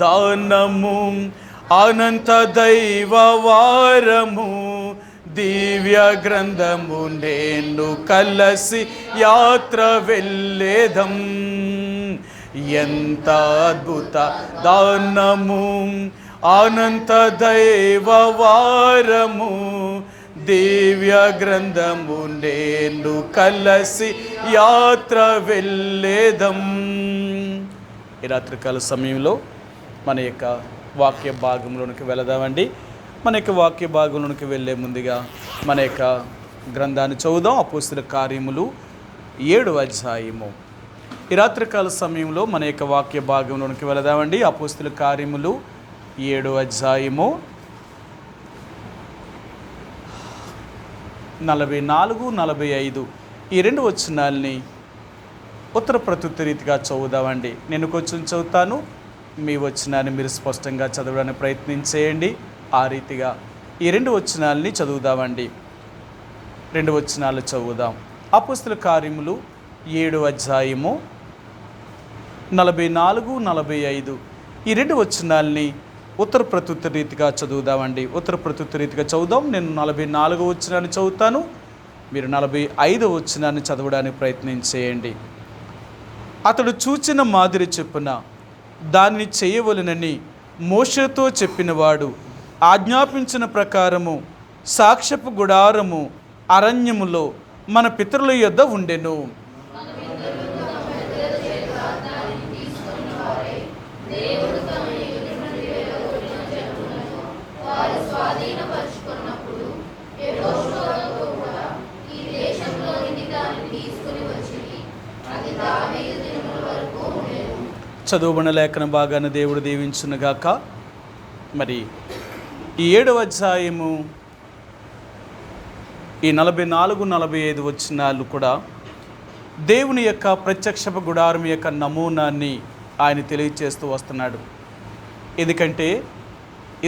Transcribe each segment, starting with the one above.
దానము అనంత దైవ వారము దివ్య గ్రంథము నేను కలసి యాత్ర వెళ్ళేదం. ఎంత అద్భుత దానము అనంత దైవ వారము దివ్య గ్రంథము నేను కలసి యాత్ర వెళ్ళేదం. ఈ రాత్రికాల సమయంలో మన యొక్క వాక్య భాగంలోనికి వెళదామండి. మన యొక్క వాక్య భాగంలోనికి వెళ్ళే ముందుగా మన యొక్క గ్రంథాన్ని చదువుదాం. అపోస్తలుల కార్యములు 7వ అధ్యాయము. ఈ రాత్రికాల సమయంలో మన యొక్క వాక్య భాగంలోనికి వెళదామండి. అపోస్తలుల కార్యములు 7వ అధ్యాయము 44, 45 ఈ 2 వచనాల్ని ఉత్తర ప్రత్యుత్తర రీతిగా చదువుదామండి. నేను కొంచెం చదువుతాను, మీ వచనాన్ని మీరు స్పష్టంగా చదవడానికి ప్రయత్నించేయండి. ఆ రీతిగా ఈ 2 వచనాలని చదువుదామండి. 2 వచనాలు చదువుదాం. అపోస్తలుల కార్యములు 7వ అధ్యాయము 44, 45 ఈ 2 వచనాలని ఉత్తర ప్రత్యుత్తర రీతిగా చదువుదామండి. ఉత్తర ప్రత్యుత్తర రీతిగా చదువుదాం. నేను 44వ వచనాన్ని చదువుతాను, మీరు 45వ వచనాన్ని చదవడానికి ప్రయత్నించేయండి. అతడు చూచిన మాదిరి చెప్పున దాన్ని చేయవలెనని మోషేతో చెప్పినవాడు ఆజ్ఞాపించిన ప్రకారము సాక్ష్యపు గుడారము అరణ్యములో మన పితరుల యొద్ద ఉండెను. చదువుబడిన లేఖన భాగాన్ని దేవుడు దీవించునుగాక. మరి ఈ 7వ అధ్యాయము ఈ 44, 45 వచనాలు కూడా దేవుని యొక్క ప్రత్యక్షపు గుడారం యొక్క నమూనాన్ని ఆయన తెలియచేస్తూ వస్తున్నాడు. ఎందుకంటే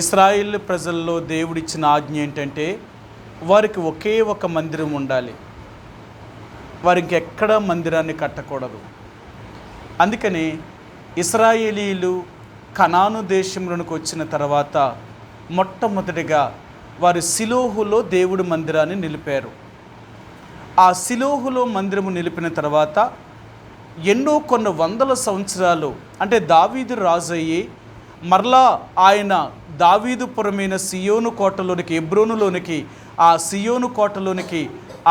ఇశ్రాయేలు ప్రజల్లో దేవుడిచ్చిన ఆజ్ఞ ఏంటంటే వారికి ఒకే ఒక మందిరం ఉండాలి, వారికి ఎక్కడ మందిరాన్ని కట్టకూడదు. అందుకని ఇశ్రాయేలీలు కనాను దేశంలోనికి వచ్చిన తర్వాత మొట్టమొదటిగా వారు షిలోహులో దేవుడి మందిరాన్ని నిలిపారు. ఆ షిలోహులో మందిరము నిలిపిన తర్వాత కొన్ని వందల సంవత్సరాలు అంటే దావీదు రాజు అయ్యి మరలా ఆయన దావీదుపురమైన సియోను కోటలోనికి, హెబ్రోనులోనికి, ఆ సియోను కోటలోనికి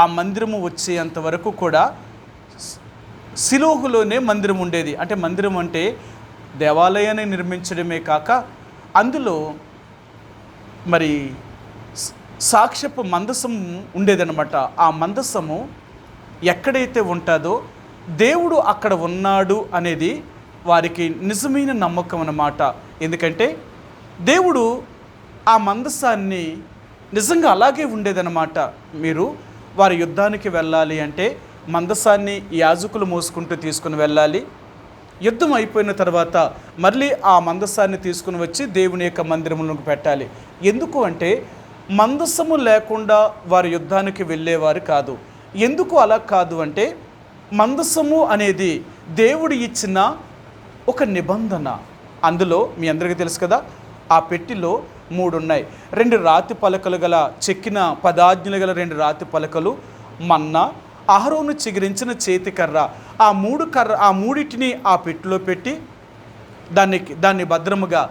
ఆ మందిరము వచ్చేంత వరకు కూడా షిలోహులోనే మందిరం ఉండేది. అంటే మందిరం అంటే దేవాలయాన్ని నిర్మించడమే కాక అందులో మరి సాక్ష్యపు మందసము ఉండేదన్నమాట. ఆ మందసము ఎక్కడైతే ఉంటుందో దేవుడు అక్కడ ఉన్నాడు అనేది వారికి నిజమైన నమ్మకం అన్నమాట. ఎందుకంటే దేవుడు ఆ మందసాన్ని నిజంగా అలాగే ఉండేదన్నమాట. మీరు వారి యుద్ధానికి వెళ్ళాలి అంటే మందసాన్ని యాజకులు మోసుకుంటూ తీసుకుని వెళ్ళాలి. యుద్ధం అయిపోయిన తర్వాత మళ్ళీ ఆ మందసాన్ని తీసుకుని వచ్చి దేవుని యొక్క మందిరంలోకి పెట్టాలి. ఎందుకు అంటే మందసము లేకుండా వారి యుద్ధానికి వెళ్ళేవారు కాదు. ఎందుకు అలా కాదు అంటే మందసము అనేది దేవుడు ఇచ్చిన ఒక నిబంధన. అందులో మీ అందరికీ తెలుసు కదా, ఆ పెట్టిలో 3 ఉన్నాయి. 2 రాతి పలకలు గల చెక్కిన 10 ఆజ్ఞలు గల 2 రాతి పలకలు, మన్నా, అహరోను చిగురించిన చేతి కర్ర, ఆ 3 ఆ పెట్టిలో పెట్టి దాన్ని భద్రముగా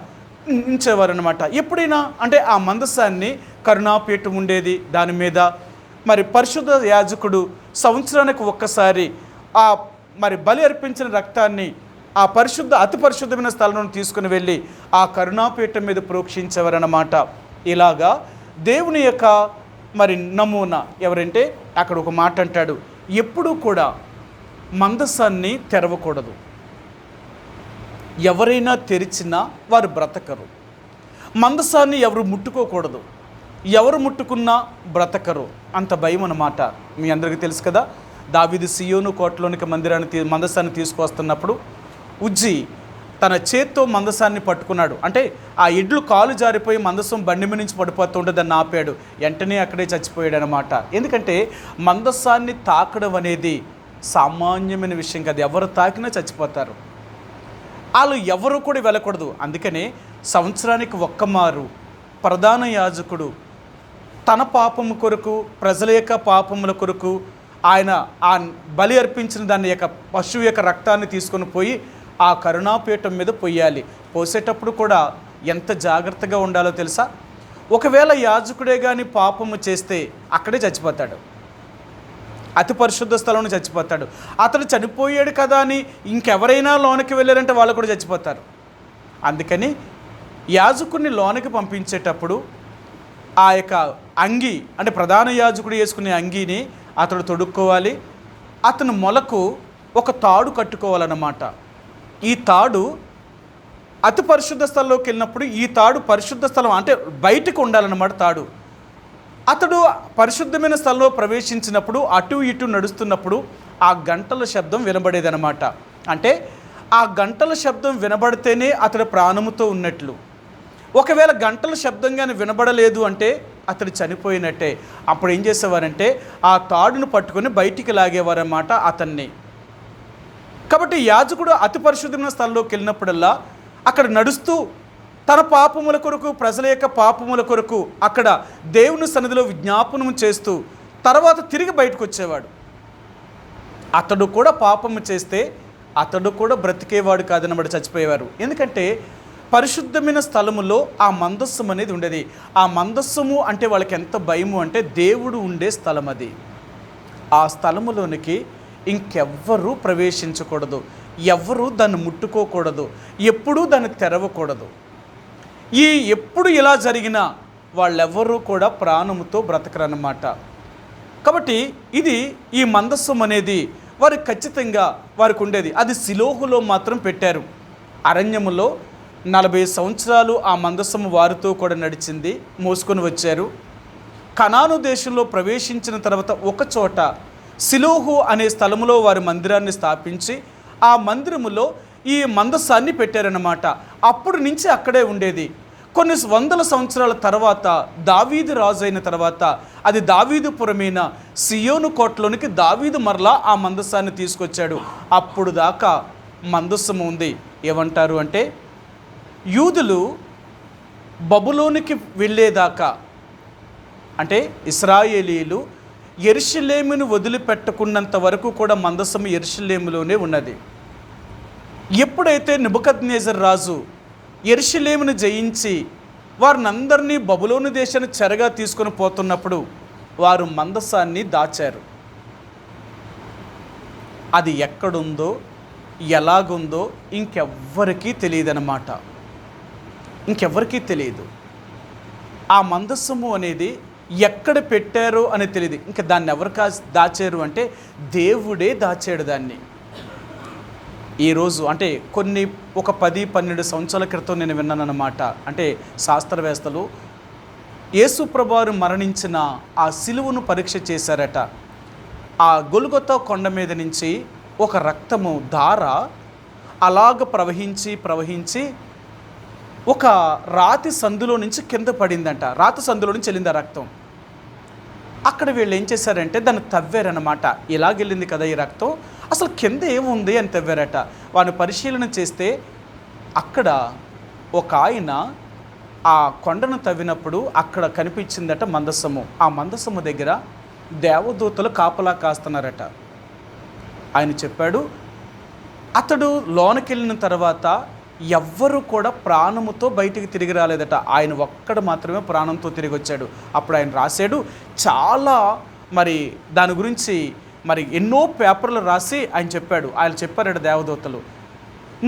ఉంచేవారు అనమాట. ఎప్పుడైనా అంటే ఆ మందసాన్ని కరుణాపీఠం ఉండేది, దాని మీద మరి పరిశుద్ధ యాజకుడు సంవత్సరానికి ఒక్కసారి ఆ మరి బలి అర్పించిన రక్తాన్ని ఆ అతి పరిశుద్ధమైన స్థలంలో తీసుకుని వెళ్ళి ఆ కరుణాపీఠం మీద ప్రోక్షించేవారన్నమాట. ఇలాగా దేవుని యొక్క మరి నమూనా ఎవరంటే అక్కడ ఒక మాట అంటాడు, ఎప్పుడూ కూడా మందసాన్ని తెరవకూడదు. ఎవరైనా తెరిచినా వారు బ్రతకరు. మందసాన్ని ఎవరు ముట్టుకోకూడదు, ఎవరు ముట్టుకున్నా బ్రతకరు. అంత భయం అన్నమాట. మీ అందరికీ తెలుసు కదా, దావీదు సియోను కోటలోనికి మందసాన్ని తీసుకువస్తున్నప్పుడు ఉజ్జి తన చేత్తో మందసాన్ని పట్టుకున్నాడు. అంటే ఆ ఎడ్లు కాలు జారిపోయి మందసం బండి మీద నుంచి పడిపోతుంటే దాన్ని ఆపాడు. వెంటనే అక్కడే చచ్చిపోయాడు అనమాట. ఎందుకంటే మందసాన్ని తాకడం అనేది సామాన్యమైన విషయం కాదు, ఎవరు తాకినా చచ్చిపోతారు. వాళ్ళు ఎవరు కూడా వెళ్ళకూడదు. అందుకనే సంవత్సరానికి ఒక్కమారు ప్రధాన యాజకుడు తన పాపము కొరకు, ప్రజల యొక్క పాపముల కొరకు ఆయన ఆ బలి అర్పించిన దాని యొక్క పశువు యొక్క రక్తాన్ని తీసుకొని పోయి ఆ కరుణాపీఠం మీద పొయ్యాలి. పోసేటప్పుడు కూడా ఎంత జాగ్రత్తగా ఉండాలో తెలుసా? ఒకవేళ యాజకుడే కానీ పాపము చేస్తే అక్కడే చచ్చిపోతాడు, అతి పరిశుద్ధ స్థలంలో చచ్చిపోతాడు. అతడు చనిపోయాడు కదా అని ఇంకెవరైనా లోనికి వెళ్ళారంటే వాళ్ళు కూడా చచ్చిపోతారు. అందుకని యాజకుడిని లోనికి పంపించేటప్పుడు ఆ యొక్క అంగి, అంటే ప్రధాన యాజకుడు వేసుకునే అంగీని అతడు తొడుక్కోవాలి. అతను మొలకు ఒక తాడు కట్టుకోవాలన్నమాట. ఈ తాడు అతి పరిశుద్ధ స్థలంలోకి వెళ్ళినప్పుడు ఈ తాడు పరిశుద్ధ స్థలం అంటే బయటకు ఉండాలన్నమాట తాడు. అతడు పరిశుద్ధమైన స్థలంలో ప్రవేశించినప్పుడు అటు ఇటు నడుస్తున్నప్పుడు ఆ గంటల శబ్దం వినబడేదన్నమాట. అంటే ఆ గంటల శబ్దం వినబడితేనే అతడు ప్రాణముతో ఉన్నట్లు. ఒకవేళ గంటల శబ్దంగానే వినబడలేదు అంటే అతడు చనిపోయినట్టే. అప్పుడు ఏం చేసేవారంటే ఆ తాడును పట్టుకొని బయటికి లాగేవారన్నమాట అతన్ని. కాబట్టి యాజకుడు అతి పరిశుద్ధమైన స్థలంలోకి వెళ్ళినప్పుడల్లా అక్కడ నడుస్తూ తన పాపముల కొరకు, ప్రజల యొక్క పాపముల కొరకు అక్కడ దేవుని సన్నిధిలో విజ్ఞాపనము చేస్తూ తర్వాత తిరిగి బయటకు వచ్చేవాడు. అతడు కూడా పాపము చేస్తే అతడు కూడా బ్రతికేవాడు కాదన్నమాట, చచ్చిపోయేవారు. ఎందుకంటే పరిశుద్ధమైన స్థలములో ఆ మందస్సం అనేది ఉండేది. ఆ మందస్సము అంటే వాళ్ళకి ఎంత భయము అంటే దేవుడు ఉండే స్థలం అది. ఆ స్థలములోనికి ఇంకెవ్వరూ ప్రవేశించకూడదు, ఎవ్వరూ దాన్ని ముట్టుకోకూడదు, ఎప్పుడూ దాన్ని తెరవకూడదు. ఎప్పుడు ఇలా జరిగినా వాళ్ళెవ్వరూ కూడా ప్రాణముతో బ్రతకరన్నమాట. కాబట్టి ఇది ఈ మందస్సం అనేది వారికి ఖచ్చితంగా వారికి ఉండేది. అది సిలోహులో మాత్రం పెట్టారు. అరణ్యములో 40 సంవత్సరాలు ఆ మందస్సము వారితో కూడా నడిచింది, మోసుకొని వచ్చారు. కనాను దేశంలో ప్రవేశించిన తర్వాత ఒక చోట సిలోహు అనే స్థలములో వారి మందిరాన్ని స్థాపించి ఆ మందిరములో ఈ మందస్సాన్ని పెట్టారన్నమాట. అప్పుడు నుంచి అక్కడే ఉండేది. కొన్ని వందల సంవత్సరాల తర్వాత దావీదు రాజు అయిన తర్వాత అది దావీదుపురమైన సియోను కోటలోనికి దావీదు మరలా ఆ మందస్సాన్ని తీసుకొచ్చాడు. అప్పుడు దాకా మందస్సము ఉంది. ఏమంటారు అంటే యూదులు బబులోనికి వెళ్ళేదాకా, అంటే ఇశ్రాయేలీలు యెరూషలేమును వదిలిపెట్టుకున్నంత వరకు కూడా మందస్సము యెరూషలేములోనే ఉన్నది. ఎప్పుడైతే నెబుకద్నెజర్ రాజు యెరూషలేమును జయించి వారినందరినీ బబులోను దేశాన్ని చెరగా తీసుకొని పోతున్నప్పుడు వారు మందస్సాన్ని దాచారు. అది ఎక్కడుందో ఎలాగుందో ఇంకెవ్వరికీ తెలియదన్నమాట, ఇంకెవ్వరికీ తెలియదు. ఆ మందస్సము అనేది ఎక్కడ పెట్టారో అని తెలియదు. ఇంకా దాన్ని ఎవరు దాచారు అంటే దేవుడే దాచాడు దాన్ని. ఈరోజు అంటే ఒక 10-12 సంవత్సరాల క్రితం నేను విన్నానన్నమాట. అంటే శాస్త్రవేత్తలు యేసుప్రభువు మరణించిన ఆ సిలువను పరీక్ష చేశారట. ఆ గొల్గొతా కొండ మీద నుంచి ఒక రక్తము ధార అలాగ ప్రవహించి ఒక రాతి సందులో నుంచి కింద పడిందంట. రాతి సందులో నుంచి వెళ్ళింది ఆ రక్తం. అక్కడ వీళ్ళు ఏం చేశారంటే దాన్ని తవ్వారన్నమాట. ఇలాగెళ్ళింది కదా ఈ రక్తం, అసలు కింద ఏముంది అని తవ్వారట. వాడిని పరిశీలన చేస్తే అక్కడ ఒక ఆయన ఆ కొండను తవ్వినప్పుడు అక్కడ కనిపించిందట మందస్సము. ఆ మందస్సము దగ్గర దేవదూతలు కాపలా కాస్తున్నారట. ఆయన చెప్పాడు, అతడు లోనకెళ్ళిన తర్వాత ఎవ్వరూ కూడా ప్రాణముతో బయటికి తిరిగి రాలేదట. ఆయన ఒక్కడు మాత్రమే ప్రాణంతో తిరిగి వచ్చాడు. అప్పుడు ఆయన రాశాడు చాలా, మరి దాని గురించి ఎన్నో పేపర్లు రాసి ఆయన చెప్పాడు. ఆయన చెప్పారట దేవదూతలు,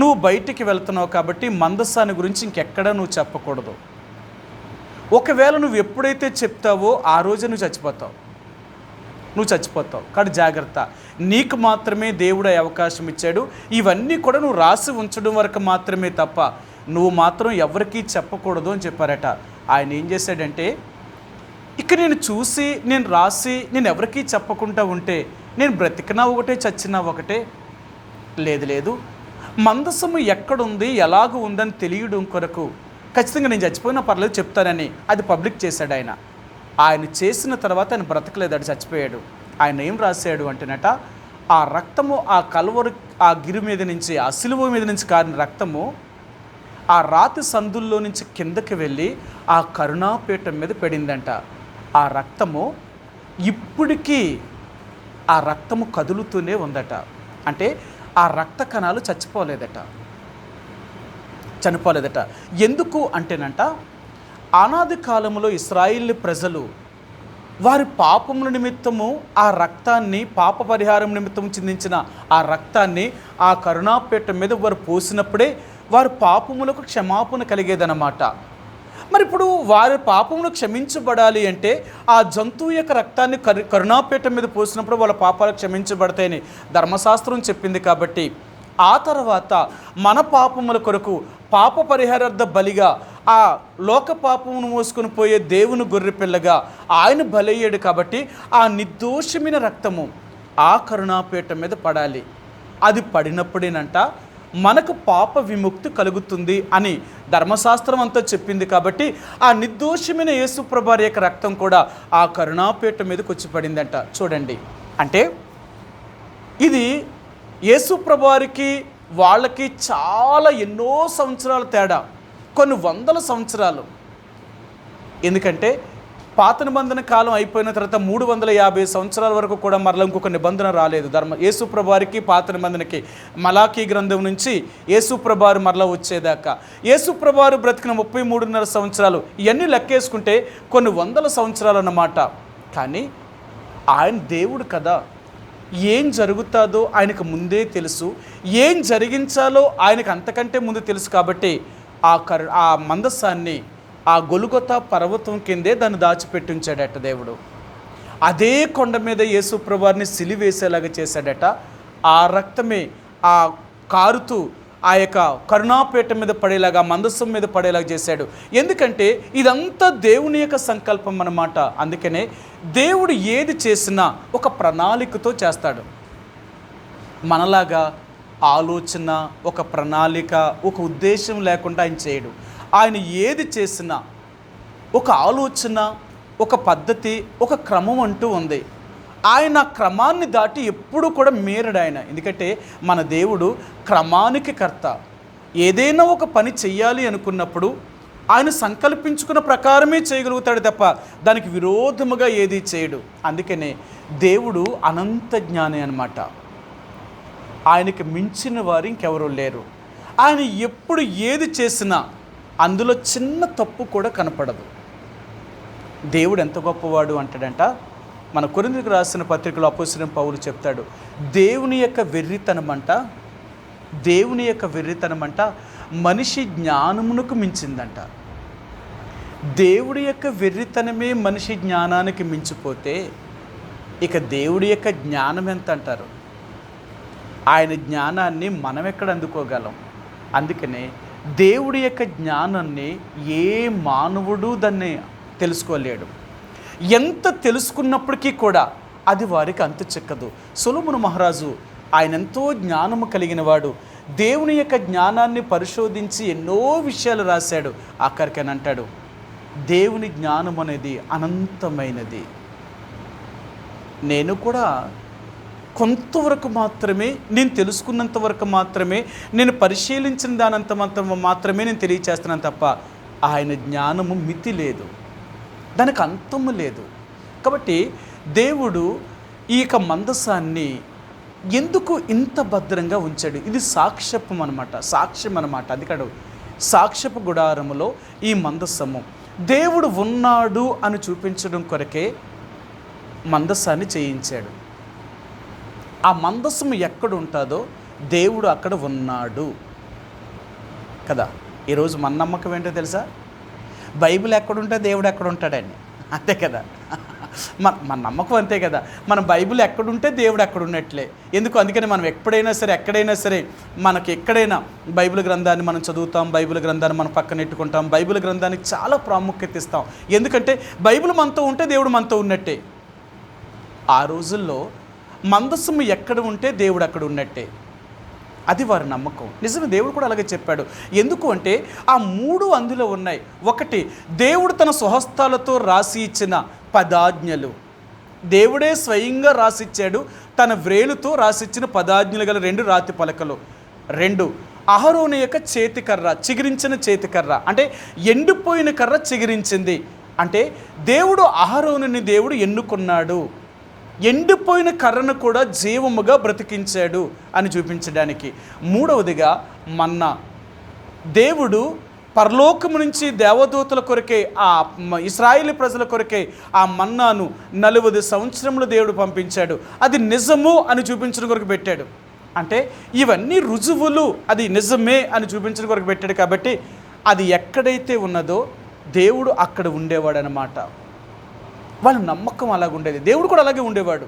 నువ్వు బయటికి వెళ్తున్నావు కాబట్టి మందస్సాన్ని గురించి ఇంకెక్కడా నువ్వు చెప్పకూడదు. ఒకవేళ నువ్వు ఎప్పుడైతే చెప్తావో ఆ రోజే నువ్వు చచ్చిపోతావు కాబట్టి జాగ్రత్త. నీకు మాత్రమే దేవుడు అవకాశం ఇచ్చాడు. ఇవన్నీ కూడా నువ్వు రాసి ఉంచడం వరకు మాత్రమే తప్ప నువ్వు మాత్రం ఎవరికీ చెప్పకూడదు అని చెప్పారట. ఆయన ఏం చేశాడంటే, ఇక నేను రాసి నేను ఎవరికీ చెప్పకుండా ఉంటే నేను బ్రతికినా ఒకటే చచ్చినా ఒకటే. లేదు, మందస్సము ఎక్కడుంది ఎలాగ ఉందని తెలియడం కొరకు ఖచ్చితంగా నేను చచ్చిపోయినా పర్లేదు చెప్తానని అది పబ్లిక్ చేశాడు ఆయన. ఆయన చేసిన తర్వాత ఆయన బ్రతకలేదు, అది చచ్చిపోయాడు. ఆయన ఏం రాశాడు అంటేనట, ఆ రక్తము ఆ కల్వరి ఆ గిరి మీద నుంచి ఆ సిలువ మీద నుంచి కారిన రక్తము ఆ రాతి సందుల్లో నుంచి కిందకి వెళ్ళి ఆ కరుణాపీఠం మీద పడిందంట. ఆ రక్తము ఇప్పటికీ ఆ రక్తము కదులుతూనే ఉందట. అంటే ఆ రక్త కణాలు చనిపోలేదట. ఎందుకు అంటేనంట, అనాది కాలంలో ఇశ్రాయేలు ప్రజలు వారి పాపముల నిమిత్తము ఆ రక్తాన్ని, పాప పరిహారం నిమిత్తం చిందించిన ఆ రక్తాన్ని ఆ కరుణాపీఠం మీద వారు పోసినప్పుడే వారి పాపములకు క్షమాపణ కలిగేదన్నమాట. మరి ఇప్పుడు వారి పాపములు క్షమించబడాలి అంటే ఆ జంతువు యొక్క రక్తాన్ని కరుణాపీఠం మీద పోసినప్పుడు వాళ్ళ పాపాలు క్షమించబడతాయని ధర్మశాస్త్రం చెప్పింది. కాబట్టి ఆ తర్వాత మన పాపముల కొరకు పాప పరిహారార్థ బలిగా ఆ లోక పాపమును మోసుకొని పోయే దేవుని గొర్రెపిల్లగా ఆయన బలయ్యాడు. కాబట్టి ఆ నిర్దోషమైన రక్తము ఆ కరుణాపీఠం మీద పడాలి. అది పడినప్పుడేనంట మనకు పాప విముక్తి కలుగుతుంది అని ధర్మశాస్త్రం అంతా చెప్పింది. కాబట్టి ఆ నిర్దోషమైన యేసుప్రభువారి యొక్క రక్తం కూడా ఆ కరుణాపీఠం మీదకి వచ్చి పడిందంట. చూడండి, అంటే ఇది యేసుప్రభువారికి వాళ్ళకి చాలా ఎన్నో సంవత్సరాల తేడా, కొన్ని వందల సంవత్సరాలు. ఎందుకంటే పాత నిబంధన కాలం అయిపోయిన తర్వాత 350 సంవత్సరాల వరకు కూడా మరలా ఇంకొక నిబంధన రాలేదు. యేసుప్రభువారికి పాత నిబంధనకి మలాకీ గ్రంథం నుంచి యేసుప్రభువారు మరలా వచ్చేదాకా యేసుప్రభువారు బ్రతికిన 33.5 సంవత్సరాలు, ఇవన్నీ లెక్కేసుకుంటే కొన్ని వందల సంవత్సరాలు అన్నమాట. కానీ ఆయన దేవుడు కదా, ఏం జరుగుతుందో ఆయనకు ముందే తెలుసు, ఏం జరిగించాలో ఆయనకు అంతకంటే ముందు తెలుసు. కాబట్టి ఆ మందసాన్ని ఆ గొలుగొతా పర్వతం కిందే దాన్ని దాచిపెట్టించాడట దేవుడు. అదే కొండ మీద యేసుప్రభువారిని సిలివేసేలాగా చేశాడట. ఆ రక్తమే ఆ కారుతూ ఆ యొక్క కరుణాపీఠం మీద పడేలాగా, మందసం మీద పడేలాగా చేశాడు. ఎందుకంటే ఇదంతా దేవుని యొక్క సంకల్పం అన్నమాట. అందుకనే దేవుడు ఏది చేసినా ఒక ప్రణాళికతో చేస్తాడు. మనలాగా ఆలోచన, ఒక ప్రణాళిక, ఒక ఉద్దేశం లేకుండా ఆయన చేయడు. ఆయన ఏది చేసినా ఒక ఆలోచన, ఒక పద్ధతి, ఒక క్రమం అంటూ ఉంది. ఆయన క్రమాన్ని దాటి ఎప్పుడు కూడా మీరడు ఆయన. ఎందుకంటే మన దేవుడు క్రమానికి కర్త. ఏదైనా ఒక పని చెయ్యాలి అనుకున్నప్పుడు ఆయన సంకల్పించుకున్న ప్రకారమే చేయగలుగుతాడు తప్ప దానికి విరోధముగా ఏది చేయడు. అందుకనే దేవుడు అనంత జ్ఞాని అన్నమాట. ఆయనకి మించిన వారు ఇంకెవరూ లేరు. ఆయన ఎప్పుడు ఏది చేసినా అందులో చిన్న తప్పు కూడా కనపడదు. దేవుడు ఎంత గొప్పవాడు అంటాడంట. మన కొరింథీయులకు రాసిన పత్రికలో అపోస్తలుడైన పౌలు చెప్తాడు, దేవుని యొక్క వెర్రితనమంట మనిషి జ్ఞానమునకు మించిందంట. దేవుడి యొక్క వెర్రితనమే మనిషి జ్ఞానానికి మించిపోతే ఇక దేవుడి యొక్క జ్ఞానం ఎంత అంటారు? ఆయన జ్ఞానాన్ని మనం ఎక్కడ అందుకోగలం? అందుకనే దేవుడి యొక్క జ్ఞానాన్ని ఏ మానవుడు దాన్ని తెలుసుకోలేడు. ఎంత తెలుసుకున్నప్పటికీ కూడా అది వారికి అంతు చిక్కదు. సొలొమోను మహారాజు ఆయన ఎంతో జ్ఞానము కలిగిన వాడు. దేవుని యొక్క జ్ఞానాన్ని పరిశోధించి ఎన్నో విషయాలు రాశాడు. ఆఖరికని అంటాడు, దేవుని జ్ఞానం అనేది అనంతమైనది. నేను కూడా కొంతవరకు మాత్రమే, నేను తెలుసుకున్నంత వరకు మాత్రమే, నేను పరిశీలించిన దానంత మాత్రమే నేను తెలియచేస్తున్నాను తప్ప ఆయన జ్ఞానము మితి లేదు, దానికి అంతము లేదు. కాబట్టి దేవుడు ఈ యొక్క మందసాన్ని ఎందుకు ఇంత భద్రంగా ఉంచాడు? ఇది సాక్ష్యం అన్నమాట. అందుకడు సాక్ష్యపు గుడారములో ఈ మందసము దేవుడు ఉన్నాడు అని చూపించడం కొరకే మందసాన్ని చేయించాడు. ఆ మందసము ఎక్కడ ఉంటుందో దేవుడు అక్కడ ఉన్నాడు కదా. ఈరోజు మన నమ్మకం ఏంటో తెలుసా? బైబిల్ ఎక్కడుంటే దేవుడు ఎక్కడ ఉంటాడని, అంతే కదా. మన నమ్మకం అంతే కదా. మన బైబిల్ ఎక్కడుంటే దేవుడు ఎక్కడ ఉన్నట్లే. ఎందుకు? అందుకని మనం ఎప్పుడైనా సరే, ఎక్కడైనా సరే, మనకి ఎక్కడైనా బైబిల్ గ్రంథాన్ని మనం చదువుతాం, బైబిల్ గ్రంథాన్ని మనం పక్కన పెట్టుకుంటాం, బైబిల్ గ్రంథానికి చాలా ప్రాముఖ్యత ఇస్తాం. ఎందుకంటే బైబిల్ మనతో ఉంటే దేవుడు మనతో ఉన్నట్టే. ఆ రోజుల్లో మందసము ఎక్కడ ఉంటే దేవుడు అక్కడ ఉన్నట్టే, అది వారి నమ్మకం. నిజమే, దేవుడు కూడా అలాగే చెప్పాడు. ఎందుకు అంటే ఆ 3 అందులో ఉన్నాయి. ఒకటి, దేవుడు తన స్వహస్తాలతో రాసి ఇచ్చిన 10 ఆజ్ఞలు దేవుడే స్వయంగా రాసిచ్చాడు. తన వ్రేలుతో రాసిచ్చిన 10 ఆజ్ఞలు గల 2 రాతి పలకలు. 2 అహరోను యొక్క చేతికర్ర, చిగిరించిన చేతికర్ర, అంటే ఎండిపోయిన కర్ర చిగిరించింది. అంటే దేవుడు అహరోనుని దేవుడు ఎన్నుకున్నాడు, ఎండిపోయిన కర్రను కూడా జీవముగా బ్రతికించాడు అని చూపించడానికి. 3వదిగా మన్నా. దేవుడు పరలోకము నుంచి దేవదూతల కొరకే, ఆ ఇశ్రాయేలు ప్రజల కొరకే ఆ మన్నాను 40 సంవత్సరములు దేవుడు పంపించాడు. అది నిజము అని చూపించడం కొరకు పెట్టాడు. అంటే ఇవన్నీ రుజువులు, అది నిజమే అని చూపించడం కొరకు పెట్టాడు. కాబట్టి అది ఎక్కడైతే ఉన్నదో దేవుడు అక్కడ ఉండేవాడు అన్నమాట. వాళ్ళ నమ్మకం అలాగుండేది. దేవుడు కూడా అలాగే ఉండేవాడు.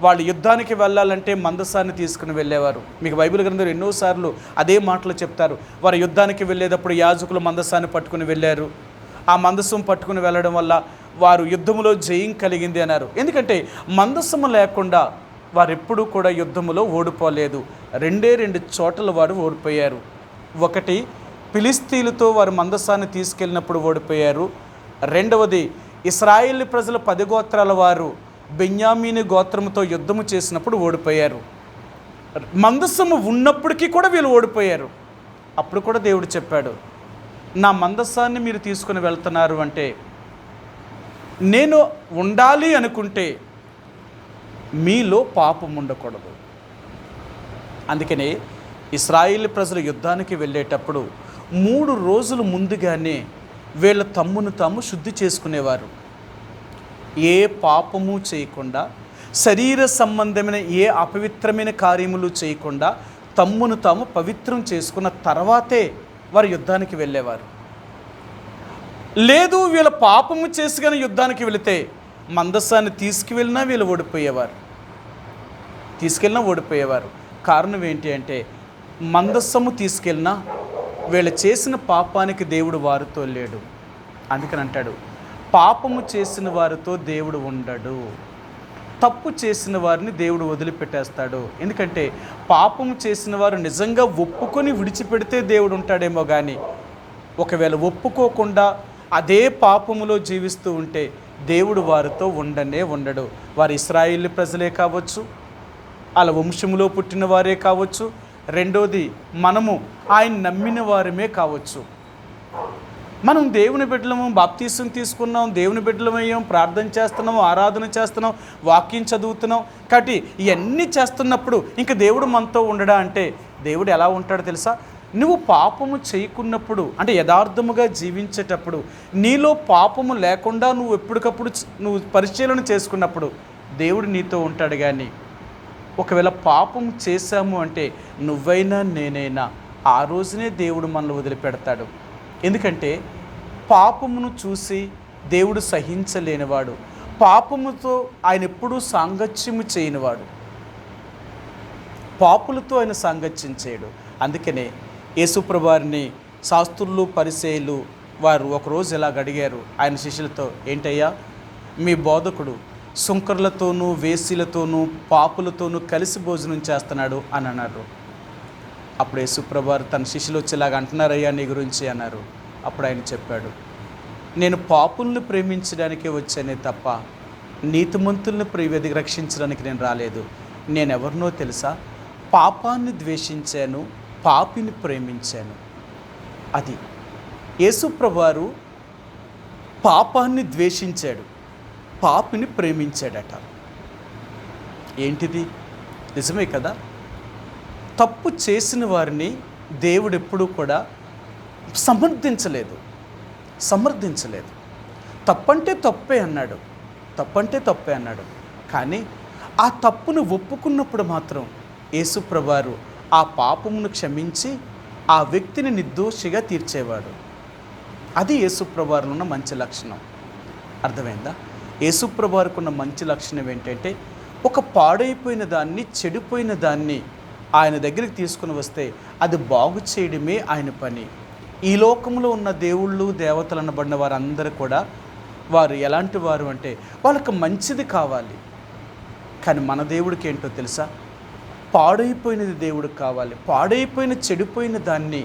వాళ్ళు యుద్ధానికి వెళ్ళాలంటే మందసాన్ని తీసుకుని వెళ్ళేవారు. మీకు బైబిల్ గ్రంథంలో ఎన్నోసార్లు అదే మాటలు చెప్తారు. వారు యుద్ధానికి వెళ్ళేటప్పుడు యాజకులు మందసాన్ని పట్టుకుని వెళ్ళారు. ఆ మందసం పట్టుకుని వెళ్ళడం వల్ల వారు యుద్ధములో జయం కలిగింది అన్నారు. ఎందుకంటే మందసము లేకుండా వారెప్పుడూ కూడా యుద్ధములో ఓడిపోలేదు. 2 చోట్ల వారు ఓడిపోయారు. ఒకటి ఫిలిస్తీన్లతో వారు మందసాన్ని తీసుకెళ్ళినప్పుడు ఓడిపోయారు. 2వది ఇశ్రాయేలు ప్రజల 10 గోత్రాల వారు బెన్యామీను గోత్రముతో యుద్ధము చేసినప్పుడు ఓడిపోయారు. మందసము ఉన్నప్పటికీ కూడా వీళ్ళు ఓడిపోయారు. అప్పుడు కూడా దేవుడు చెప్పాడు, నా మందసాన్ని మీరు తీసుకుని వెళ్తున్నారు అంటే నేను ఉండాలి అనుకుంటే మీలో పాపం ఉండకూడదు. అందుకనే ఇశ్రాయేలు ప్రజలు యుద్ధానికి వెళ్ళేటప్పుడు 3 రోజులు ముందుగానే వీళ్ళ తమ్మును తాము శుద్ధి చేసుకునేవారు. ఏ పాపము చేయకుండా, శరీర సంబంధమైన ఏ అపవిత్రమైన కార్యములు చేయకుండా తమ్మును తాము పవిత్రం చేసుకున్న తర్వాతే వారు యుద్ధానికి వెళ్ళేవారు. లేదు వీళ్ళ పాపము చేసి కానీ యుద్ధానికి వెళితే మందసాన్ని తీసుకువెళ్ళినా వీళ్ళు ఓడిపోయేవారు. కారణం ఏంటి అంటే మందస్సము తీసుకెళ్ళినా వీళ్ళు చేసిన పాపానికి దేవుడు వారితో లేడు. అందుకని అంటాడు, పాపము చేసిన వారితో దేవుడు ఉండడు, తప్పు చేసిన వారిని దేవుడు వదిలిపెట్టేస్తాడు. ఎందుకంటే పాపము చేసిన వారు నిజంగా ఒప్పుకొని విడిచిపెడితే దేవుడు ఉంటాడేమో కానీ, ఒకవేళ ఒప్పుకోకుండా అదే పాపములో జీవిస్తూ ఉంటే దేవుడు వారితో ఉండడు. వారు ఇశ్రాయేలు ప్రజలే కావచ్చు, వాళ్ళ వంశములో పుట్టిన వారే కావచ్చు, 2వది మనము ఆయన నమ్మిన వారమే కావచ్చు. మనం దేవుని బిడ్డలము, బాప్తీసం తీసుకున్నాం, దేవుని బిడ్డలమయ్యాం, ప్రార్థన చేస్తున్నాం, ఆరాధన చేస్తున్నాం, వాక్యం చదువుతున్నాం. కాబట్టి ఇవన్నీ చేస్తున్నప్పుడు ఇంక దేవుడు మనతో ఉండడా అంటే దేవుడు ఎలా ఉంటాడో తెలుసా? నువ్వు పాపము చేయకున్నప్పుడు, అంటే యథార్థముగా జీవించేటప్పుడు, నీలో పాపము లేకుండా నువ్వు ఎప్పటికప్పుడు నువ్వు పరిశీలన చేసుకున్నప్పుడు దేవుడు నీతో ఉంటాడు. కానీ ఒకవేళ పాపం చేశాము అంటే నువ్వైనా నేనైనా ఆ రోజునే దేవుడు మనల్ని వదిలిపెడతాడు. ఎందుకంటే పాపమును చూసి దేవుడు సహించలేనివాడు, పాపముతో ఆయన ఎప్పుడూ సాంగత్యము చేయనివాడు, పాపులతో ఆయన సాంగత్యం చేయడు. అందుకనే యేసుప్రభువారిని శాస్త్రులు పరిసయ్యులు వారు ఒకరోజు ఇలాగ అడిగారు ఆయన శిష్యులతో, ఏంటయ్యా మీ బోధకుడు సుంకర్లతోనూ వేశ్యలతోనూ పాపులతోనూ కలిసి భోజనం చేస్తున్నాడు అని అన్నారు. అప్పుడు యేసుప్రభువారు తన శిష్యులు వచ్చేలాగా అంటున్నారయ్యా నీ గురించి అన్నారు. అప్పుడు ఆయన చెప్పాడు, నేను పాపుల్ని ప్రేమించడానికే వచ్చానే తప్ప నీతిమంతుల్ని రక్షించడానికి నేను రాలేదు. నేనెవరినో తెలుసా? పాపాన్ని ద్వేషించాను, పాపిని ప్రేమించాను. అది యేసుప్రభువారు పాపాన్ని ద్వేషించాడు, పాపిని ప్రేమించాడట. ఏంటిది? నిజమే కదా? తప్పు చేసిన వారిని దేవుడు ఎప్పుడూ కూడా సమర్థించలేదు. తప్పంటే తప్పే అన్నాడు. కానీ ఆ తప్పును ఒప్పుకున్నప్పుడు మాత్రం యేసుప్రభువారు ఆ పాపమును క్షమించి ఆ వ్యక్తిని నిర్దోషిగా తీర్చేవాడు. అది యేసుప్రభువారిలో ఉన్న మంచి లక్షణం. అర్థమైందా? యేసుప్రభువారికి ఉన్న మంచి లక్షణం ఏంటంటే, ఒక పాడైపోయిన దాన్ని, చెడిపోయిన దాన్ని ఆయన దగ్గరికి తీసుకుని వస్తే అది బాగు చేయడమే ఆయన పని. ఈ లోకంలో ఉన్న దేవుళ్ళు దేవతలు అనబడిన వారందరూ కూడా వారు ఎలాంటి వారు అంటే వాళ్ళకి మంచిది కావాలి. కానీ మన దేవుడికి ఏంటో తెలుసా? పాడైపోయినది దేవుడికి కావాలి. పాడైపోయిన చెడిపోయిన దాన్ని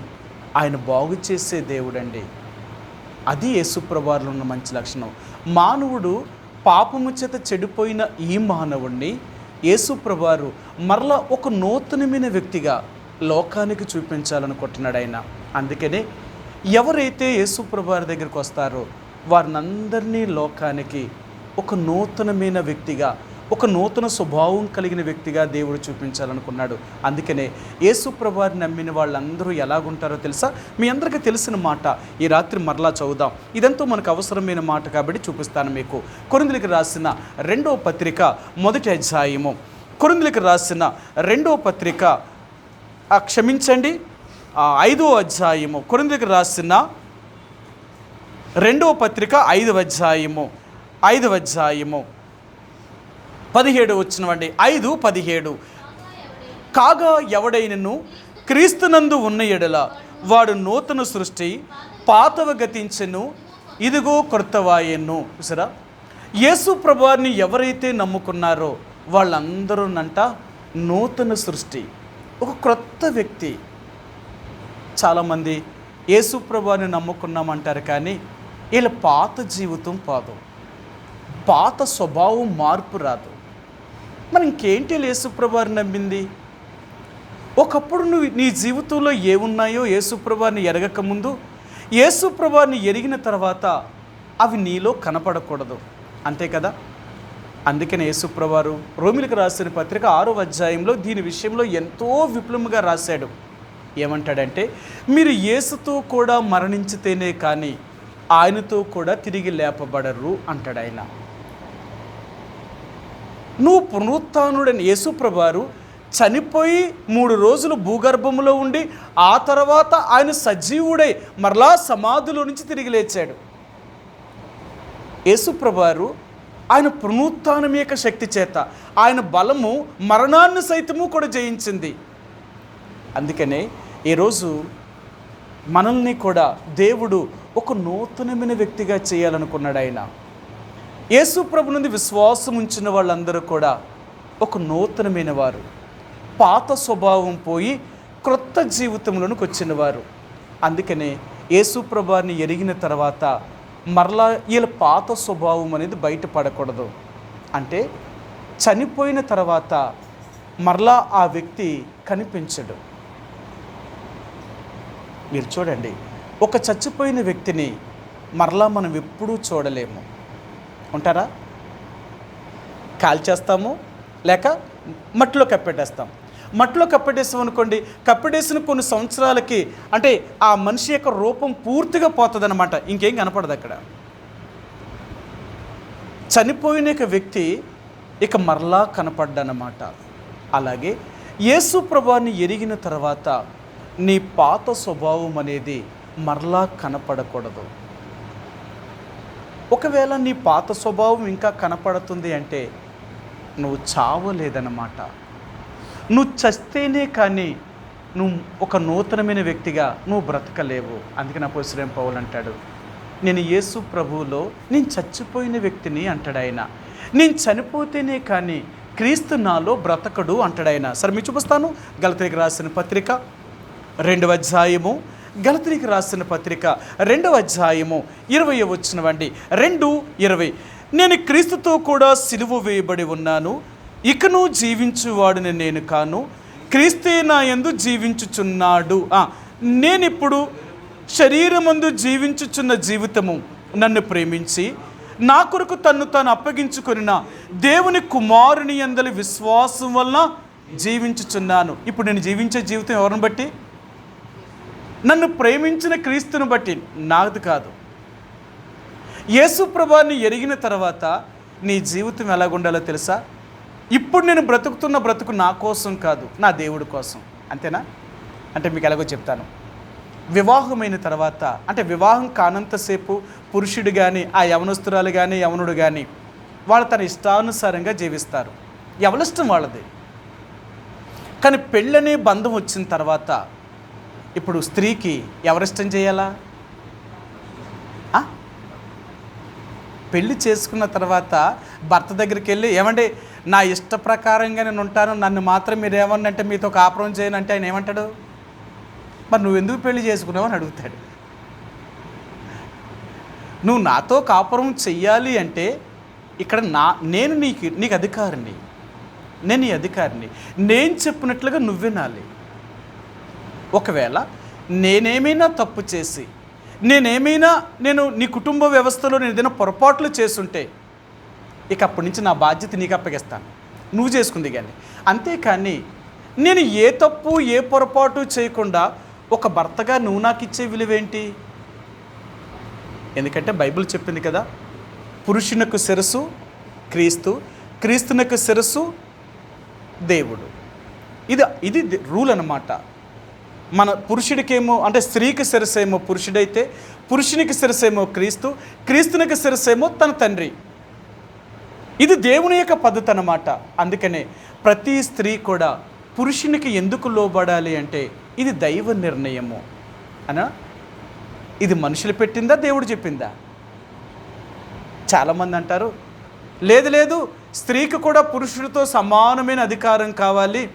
ఆయన బాగు చేసే దేవుడండి. అది యేసుప్రభువారిలో ఉన్న మంచి లక్షణం. మానవుడు పాపము చేత చెడిపోయిన ఈ మానవుణ్ణి యేసు ప్రభువారు మరలా ఒక నూతనమైన వ్యక్తిగా లోకానికి చూపించాలనుకుంటున్నాడు ఆయన. అందుకనే ఎవరైతే యేసు ప్రభువారి దగ్గరికి వస్తారో వారినందరినీ లోకానికి ఒక నూతనమైన వ్యక్తిగా, ఒక నూతన స్వభావం కలిగిన వ్యక్తిగా దేవుడు చూపించాలనుకున్నాడు. అందుకనే యేసు ప్రభువారిని నమ్మిన వాళ్ళందరూ ఎలాగుంటారో తెలుసా? మీ అందరికీ తెలిసిన మాట ఈ రాత్రి మరలా చదువుదాం. ఇదంతా మనకు అవసరమైన మాట కాబట్టి చూపిస్తాను మీకు. కొరింథీయులకు రాసిన 2వ పత్రిక 1వ అధ్యాయము, కొరింథీయులకు రాసిన 2వ పత్రిక క్షమించండి 5వ అధ్యాయము, కొరింథీయులకు రాసిన 2వ పత్రిక 5వ అధ్యాయము 17 వచ్చినవండి. 5:17 కాగా ఎవడైనను క్రీస్తునందు ఉన్న ఎడల వాడు నూతన సృష్టి, పాతవ గతించెను, ఇదిగో క్రొత్తవాయెను. చూసారా, యేసు ప్రభువారిని ఎవరైతే నమ్ముకున్నారో వాళ్ళందరూనంట నూతన సృష్టి, ఒక క్రొత్త వ్యక్తి. చాలామంది యేసు ప్రభువారిని నమ్ముకున్నామంటారు కానీ వీళ్ళ పాత జీవితం పోదు, పాత స్వభావం మార్పు రాదు. మరి ఇంకేంటి యేసు ప్రభువారిని నమ్మింది? ఒకప్పుడు నువ్వు నీ జీవితంలో ఏమున్నాయో యేసు ప్రభువారిని ఎరగకముందు, యేసు ప్రభువారిని ఎరిగిన తర్వాత అవి నీలో కనపడకూడదు, అంతే కదా. అందుకని యేసు ప్రభువారు రోమీయులకు రాసిన పత్రిక 6వ అధ్యాయంలో దీని విషయంలో ఎంతో విపులంగా రాశాడు. ఏమంటాడంటే, మీరు యేసుతో కూడా మరణించితేనే కానీ ఆయనతో కూడా తిరిగి లేపబడరు అంటాడు ఆయన. నువ్వు పునరుత్థానుడని యేసు ప్రభువారు చనిపోయి 3 రోజులు భూగర్భంలో ఉండి ఆ తర్వాత ఆయన సజీవుడై మరలా సమాధిలో నుంచి తిరిగి లేచాడు. యేసు ప్రభువారు ఆయన పునరుత్థానం యొక్క శక్తి చేత ఆయన బలము మరణాన్ని సైతము కూడా జయించింది. అందుకనే ఈరోజు మనల్ని కూడా దేవుడు ఒక నూతనమైన వ్యక్తిగా చేయాలనుకున్నాడు ఆయన. యేసు ప్రభు నుండి విశ్వాసం ఉంచిన వాళ్ళందరూ కూడా ఒక నూతనమైన వారు, పాత స్వభావం పోయి క్రొత్త జీవితంలోనికి వచ్చిన వారు. అందుకనే యేసు ప్రభువారిని ఎరిగిన తర్వాత మరలా వీళ్ళ పాత స్వభావం అనేది బయటపడకూడదు. అంటే చనిపోయిన తర్వాత మరలా ఆ వ్యక్తి కనిపించడు. మీరు చూడండి, ఒక చచ్చిపోయిన వ్యక్తిని మరలా మనం ఎప్పుడూ చూడలేము. ఉంటారా? కాల్చేస్తాము, లేక మట్టిలో కప్పెట్టేస్తాం. మట్టిలో కప్పెట్టేసాం అనుకోండి, కప్పెట్టేసిన కొన్ని సంవత్సరాలకి అంటే ఆ మనిషి యొక్క రూపం పూర్తిగా పోతుందన్నమాట, ఇంకేం కనపడదు అక్కడ. చనిపోయిన వ్యక్తి ఇక మరలా కనపడ్డన్నమాట. అలాగే యేసు ప్రభువారిని ఎరిగిన తర్వాత నీ పాత స్వభావం అనేది మరలా కనపడకూడదు. ఒకవేళ నీ పాత స్వభావం ఇంకా కనపడుతుంది అంటే నువ్వు చావలేదన్నమాట. నువ్వు చస్తేనే కానీ నువ్వు ఒక నూతనమైన వ్యక్తిగా నువ్వు బ్రతకలేవు. అందుకని అపోస్తలుడైన పౌలు అంటాడు, నేను యేసు ప్రభువులో నేను చచ్చిపోయిన వ్యక్తిని అంటాడు ఆయన. నేను చనిపోతేనే కానీ క్రీస్తు నాలో బ్రతకడు అంటాడు ఆయన. సరే మీకు చూపిస్తాను. గలతీయులకు రాసిన పత్రిక 2వ అధ్యాయము, గలతీయులకు రాసిన పత్రిక 2వ అధ్యాయము 20 వచ్చినవండి. 2:20 నేను క్రీస్తుతో కూడా సిలువ వేయబడి ఉన్నాను, ఇకను జీవించువాడిని నేను కాను, క్రీస్తే నా యందు జీవించుచున్నాడు. నేనిప్పుడు శరీరమందు జీవించుచున్న జీవితము నన్ను ప్రేమించి నా కొరకు తన్ను తాను అప్పగించుకొనిన దేవుని కుమారుని యందలి విశ్వాసం వలన జీవించుచున్నాను. ఇప్పుడు నేను జీవించే జీవితం ఎవరిని బట్టి? నన్ను ప్రేమించిన క్రీస్తుని బట్టి, నాది కాదు. యేసు ప్రభువుని ఎరిగిన తర్వాత నీ జీవితం ఎలాగుండాలో తెలుసా? ఇప్పుడు నేను బ్రతుకుతున్న బ్రతుకు నా కోసం కాదు, నా దేవుడి కోసం. అంతేనా? అంటే మీకు ఎలాగో చెప్తాను. వివాహమైన తర్వాత అంటే వివాహం కానంతసేపు పురుషుడు కానీ ఆ యవనస్తురాలు కానీ యవనుడు కానీ వాళ్ళు తన ఇష్టానుసారంగా జీవిస్తారు, ఎవరిష్టం వాళ్ళది. కానీ పెళ్ళనే బంధం వచ్చిన తర్వాత ఇప్పుడు స్త్రీకి ఎవరిష్టం చేయాలా? పెళ్ళి చేసుకున్న తర్వాత భర్త దగ్గరికి వెళ్ళి, ఏమంటే నా ఇష్ట ప్రకారంగా నేను ఉంటాను, నన్ను మాత్రం మీరు ఏమన్నంటే మీతో కాపురం చేయను అంటే ఆయన ఏమంటాడు? మరి నువ్వు ఎందుకు పెళ్లి చేసుకున్నావు అని అడుగుతాడు. నువ్వు నాతో కాపురం చెయ్యాలి అంటే ఇక్కడ నేను నీకు అధికారిని, నేను ఈ అధికారిని, నేను చెప్పినట్లుగా నువ్వు వినాలి. ఒకవేళ నేనేమైనా తప్పు చేసి నేను నీ కుటుంబ వ్యవస్థలో నేను ఏదైనా పొరపాట్లు చేసుంటే ఇక అప్పటి నుంచి నా బాధ్యత నీకు అప్పగిస్తాను, నువ్వు చేసుకుంది. కానీ అంతేకాని నేను ఏ తప్పు ఏ పొరపాటు చేయకుండా ఒక భర్తగా నువ్వు నాకు ఇచ్చే విలువేంటి? ఎందుకంటే బైబిల్ చెప్పింది కదా, పురుషునకు శిరస్సు క్రీస్తు, క్రీస్తునకు శిరస్సు దేవుడు. ఇది రూల్ అన్నమాట. మన పురుషుడికేమో అంటే స్త్రీకి శిరస్సేమో పురుషుడైతే, పురుషునికి శిరస్సేమో క్రీస్తు, క్రీస్తునికి శిరస్సేమో తన తండ్రి. ఇది దేవుని యొక్క పద్ధతి అన్నమాట. అందుకనే ప్రతి స్త్రీ కూడా పురుషునికి ఎందుకు లోబడాలి అంటే ఇది దైవ నిర్ణయము అనా, ఇది మనుషులు పెట్టిందా దేవుడు చెప్పిందా? చాలామంది అంటారు లేదు స్త్రీకి కూడా పురుషుడితో సమానమైన అధికారం కావాలి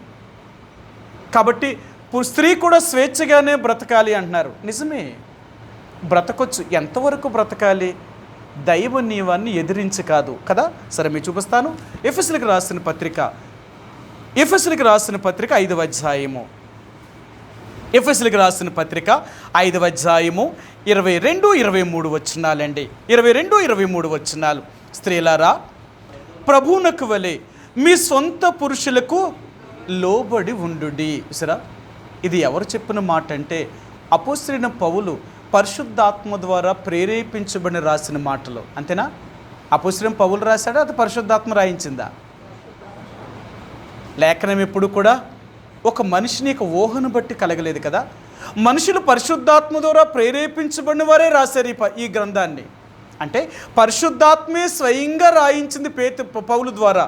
కాబట్టి స్త్రీ కూడా స్వేచ్ఛగానే బ్రతకాలి అంటున్నారు. నిజమే, బ్రతకొచ్చు. ఎంతవరకు బ్రతకాలి? దైవ నియమాన్ని ఎదిరించి కాదు కదా. సరే మీకు చూపిస్తాను. ఎఫెసీయులకు రాసిన పత్రిక 5వ అధ్యాయము, ఎఫెసీయులకు రాసిన పత్రిక 5వ అధ్యాయము 22-23 వచనాలండి. 22-23 వచనాలు. స్త్రీలారా ప్రభువునకు వలె మీ సొంత పురుషులకు లోబడి ఉండుడి. సరా, ఇది ఎవరు చెప్పిన మాట అంటే అపోస్తలుడైన పౌలు పరిశుద్ధాత్మ ద్వారా ప్రేరేపించబడి రాసిన మాటలు. అంతేనా? అపోస్తలుడైన పౌలు రాశాడా, అది పరిశుద్ధాత్మ రాయించిందా? లేఖనం ఎప్పుడు కూడా ఒక మనిషిని యొక్క ఊహను బట్టి కలగలేదు కదా. మనుషులు పరిశుద్ధాత్మ ద్వారా ప్రేరేపించబడిన వారే రాశారు ఈ గ్రంథాన్ని. అంటే పరిశుద్ధాత్మే స్వయంగా రాయించింది పౌలు ద్వారా.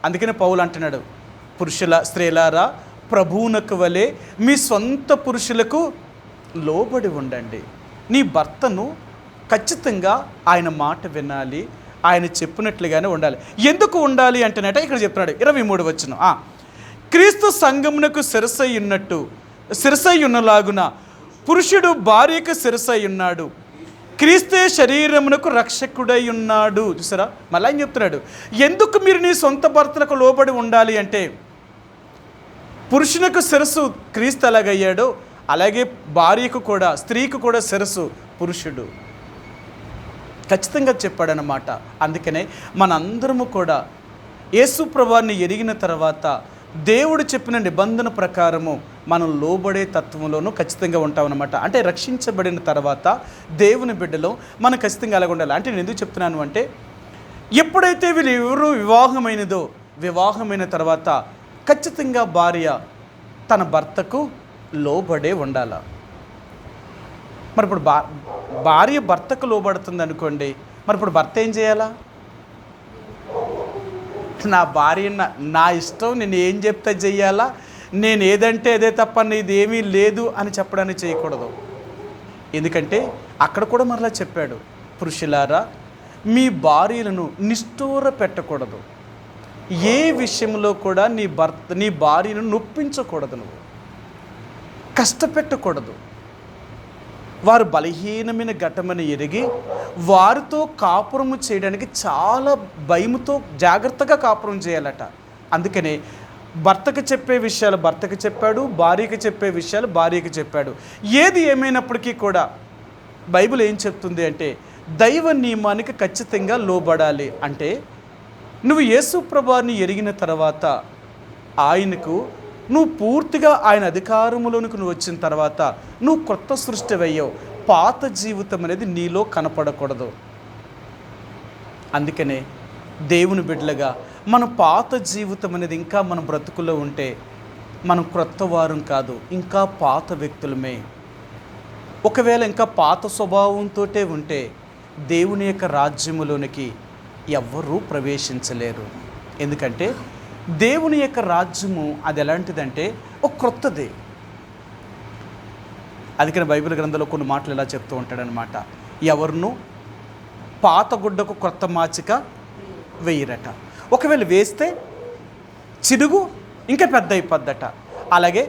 అందుకనే పౌలు అంటున్నాడు, స్త్రీలారా ప్రభువునకు వలె మీ సొంత పురుషులకు లోబడి ఉండండి. నీ భర్తను ఖచ్చితంగా ఆయన మాట వినాలి, ఆయన చెప్పినట్లుగానే ఉండాలి. ఎందుకు ఉండాలి అంటేనట ఇక్కడ చెప్తున్నాడు 23 వచనం. క్రీస్తు సంఘమునకు శిరసై ఉన్నలాగున పురుషుడు భార్యకు శిరసై ఉన్నాడు, క్రీస్తే శరీరమునకు రక్షకుడై ఉన్నాడు. చూసారా, మళ్ళీ ఆయన చెప్తున్నాడు ఎందుకు మీరు నీ సొంత భర్తలకు లోబడి ఉండాలి అంటే, పురుషునికి శిరస్సు క్రీస్తు ఎలాగయ్యాడో అలాగే భార్యకు కూడా, స్త్రీకి కూడా శిరస్సు పురుషుడు. ఖచ్చితంగా చెప్పాడనమాట. అందుకనే మనందరము కూడా యేసు ప్రభువుని ఎరిగిన తర్వాత దేవుడు చెప్పిన నిబంధన ప్రకారము మనం లోబడే తత్వంలోనూ ఖచ్చితంగా ఉంటామన్నమాట. అంటే రక్షించబడిన తర్వాత దేవుని బిడ్డలో మనం ఖచ్చితంగా అలాగ ఉండాలి. అంటే నేను ఎందుకు చెప్తున్నాను అంటే, ఎప్పుడైతే వీళ్ళు ఎవరు వివాహమైన తర్వాత ఖచ్చితంగా భార్య తన భర్తకు లోబడే ఉండాల. మరి ఇప్పుడు భార్య భర్తకు లోబడుతుంది అనుకోండి, మరి ఇప్పుడు భర్త ఏం చేయాలా? నా భార్య నా ఇష్టం, నేను ఏం చెప్తే చెయ్యాలా, నేను ఏదంటే అదే తప్ప ఇది ఏమీ లేదు అని చెప్పడానికి చేయకూడదు. ఎందుకంటే అక్కడ కూడా మరలా చెప్పాడు, పురుషులారా మీ భార్యలను నిష్ఠూర పెట్టకూడదు, ఏ విషయంలో కూడా నీ భార్యను నొప్పించకూడదు, నువ్వు కష్టపెట్టకూడదు. వారు బలహీనమైన ఘటమని ఎరిగి వారితో కాపురము చేయడానికి చాలా భయముతో జాగ్రత్తగా కాపురం చేయాలట. అందుకనే భర్తకు చెప్పే విషయాలు భర్తకు చెప్పాడు, భార్యకి చెప్పే విషయాలు భార్యకి చెప్పాడు. ఏది ఏమైనప్పటికీ కూడా బైబిల్ ఏం చెప్తుంది అంటే, దైవ నియమానికి ఖచ్చితంగా లోబడాలి. అంటే నువ్వు యేసు ప్రభువుని ఎరిగిన తర్వాత ఆయనకు నువ్వు పూర్తిగా ఆయన అధికారములోనికి నువ్వు వచ్చిన తర్వాత నువ్వు కొత్త సృష్టి అయ్యావు. పాత జీవితం అనేది నీలో కనపడకూడదు. అందుకనే దేవుని బిడ్డలుగా మన పాత జీవితం అనేది ఇంకా మన బ్రతుకులో ఉంటే మనం క్రొత్త వారం కాదు, ఇంకా పాత వ్యక్తులమే. ఒకవేళ ఇంకా పాత స్వభావంతో ఉంటే దేవుని యొక్క రాజ్యములోనికి ఎవ్వరూ ప్రవేశించలేరు. ఎందుకంటే దేవుని యొక్క రాజ్యము అది ఎలాంటిదంటే ఒక క్రొత్తది. అందుకని బైబిల్ గ్రంథంలో కొన్ని మాటలు ఇలా చెప్తూ ఉంటాడనమాట, ఎవరిను పాత గుడ్డకు క్రొత్త మాచిక వేయరట, ఒకవేళ వేస్తే చిరుగు ఇంకా పెద్ద అయిపోద్దట. అలాగే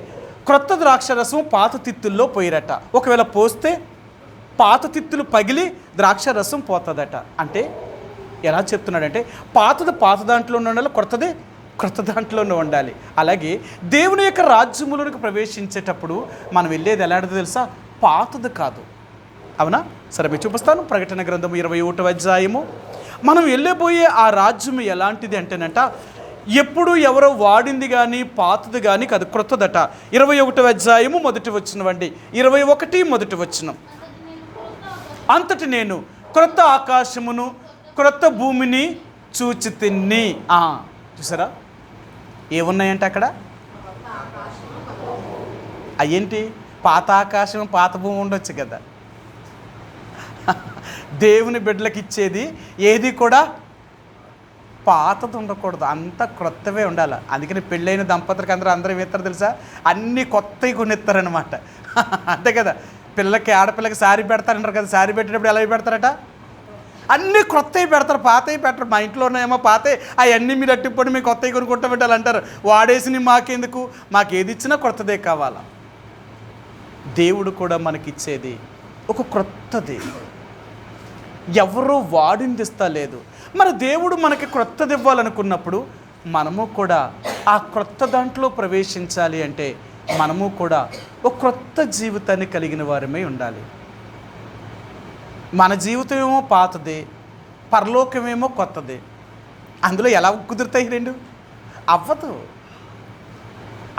క్రొత్త ద్రాక్షరసం పాత తిత్తుల్లో పోయిరట, ఒకవేళ పోస్తే పాత తిత్తులు పగిలి ద్రాక్షరసం పోతుందట. అంటే ఎలా చెప్తున్నాడంటే పాతది పాత దాంట్లో ఉండాలి, కొత్తది క్రొత్త దాంట్లోనే ఉండాలి. అలాగే దేవుని యొక్క రాజ్యములోనికి ప్రవేశించేటప్పుడు మనం వెళ్ళేది ఎలాంటిదో తెలుసా? పాతది కాదు. అవునా? సరే, మీరు చూపిస్తాను. ప్రకటన గ్రంథము 21వ అధ్యాయము. మనం వెళ్ళబోయే ఆ రాజ్యం ఎలాంటిది అంటేనంట, ఎప్పుడు ఎవరో వాడింది కానీ పాతది కానీ కాదు, క్రొత్తదట. 21వ అధ్యాయము మొదటి వచనం 21 మొదటి వచనం. అంతటి నేను క్రొత్త ఆకాశమును క్రొత్త భూమిని చూచి తిన్ని. చూసారా ఏమున్నాయంటే అక్కడ? అయ్యేంటి? పాత ఆకాశం పాత భూమి ఉండొచ్చు కదా. దేవుని బిడ్డలకు ఇచ్చేది ఏది కూడా పాతది ఉండకూడదు, అంతా క్రొత్తవే ఉండాలి. అందుకని పెళ్ళైన దంపతులకి అందరూ ఏమిస్తారు తెలుసా? అన్నీ కొత్తవి కొనిస్తారనమాట. అంతే కదా. ఆడపిల్లకి శారీ పెడతారంటారు కదా, శారీ పెట్టేటప్పుడు ఎలా పెడతారట? అన్నీ క్రొత్తవి పెడతారు, పాతవి పెట్టరు. మా ఇంట్లో ఉన్నాయేమో పాతవి, అవన్నీ మీరు అట్టిప్పుడు మీకు కొత్తవి కొనుక్కుంటా పెట్టాలి అంటారు. వాడేసి మాకెందుకు? మాకు ఏది ఇచ్చినా క్రొత్తదే కావాలా. దేవుడు కూడా మనకిచ్చేది ఒక క్రొత్తది, ఎవరో వాడింది ఇస్తా లేదు. మరి దేవుడు మనకి క్రొత్తది ఇవ్వాలనుకున్నప్పుడు మనము కూడా ఆ క్రొత్త దాంట్లో ప్రవేశించాలి అంటే మనము కూడా ఒక క్రొత్త జీవితాన్ని కలిగిన వారమై ఉండాలి. మన జీవితం ఏమో పాతదే, పరలోకమేమో కొత్తదే. అందులో ఎలా కుదురుతాయి రెండు? అవ్వదు.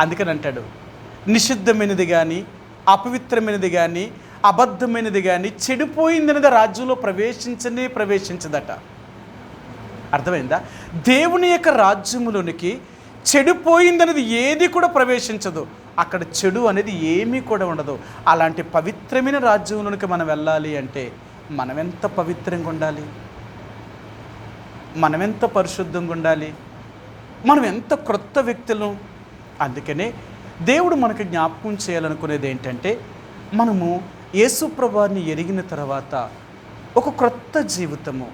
అందుకని అంటాడు, నిషిద్ధమైనది కానీ అపవిత్రమైనది కానీ అబద్ధమైనది కానీ చెడిపోయిందనేది రాజ్యంలో ప్రవేశించదట. అర్థమైందా? దేవుని యొక్క రాజ్యములోనికి చెడిపోయిందనేది ఏది కూడా ప్రవేశించదు. అక్కడ చెడు అనేది ఏమీ కూడా ఉండదు. అలాంటి పవిత్రమైన రాజ్యంలోనికి మనం వెళ్ళాలి అంటే మనం ఎంత పవిత్రంగా ఉండాలి, మనం ఎంత పరిశుద్ధంగా ఉండాలి, మనం ఎంత క్రొత్త వ్యక్తులు. అందుకనే దేవుడు మనకు జ్ఞాపకం చేయాలనుకునేది ఏంటంటే, మనము యేసు ప్రభువుని ఎరిగిన తర్వాత ఒక క్రొత్త జీవితము,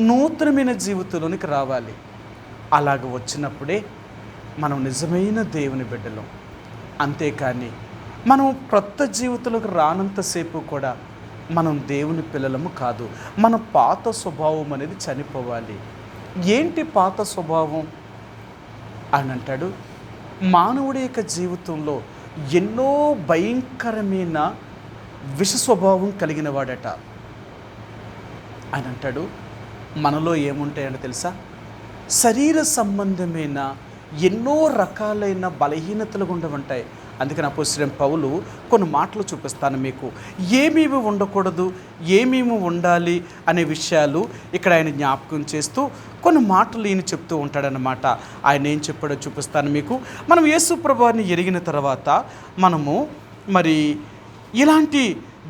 నూతనమైన జీవితంలోనికి రావాలి. అలాగ వచ్చినప్పుడే మనం నిజమైన దేవుని బిడ్డలం. అంతేకాని మనం క్రొత్త జీవితంలోకి రానంతసేపు కూడా మనం దేవుని పిల్లలము కాదు. మన పాత స్వభావం అనేది చనిపోవాలి. ఏంటి పాత స్వభావం అని అంటాడు? మానవుడి యొక్క జీవితంలో ఎన్నో భయంకరమైన విష స్వభావం కలిగిన వాడట. ఆయన అంటాడు, మనలో ఏముంటాయంటే తెలుసా? శరీర సంబంధమైన ఎన్నో రకాలైన బలహీనతలు గుండా ఉంటాయి. అందుకని అపోస్తలుడైన పౌలు కొన్ని మాటలు చూపిస్తాను మీకు. ఏమేమి ఉండకూడదు, ఏమేమి ఉండాలి అనే విషయాలు ఇక్కడ ఆయన జ్ఞాపకం చేస్తూ కొన్ని మాటలు ఈయన చెప్తూ ఉంటాడనమాట. ఆయన ఏం చెప్పాడో చూపిస్తాను మీకు. మనం యేసు ప్రభువుని ఎరిగిన తర్వాత మనము మరి ఇలాంటి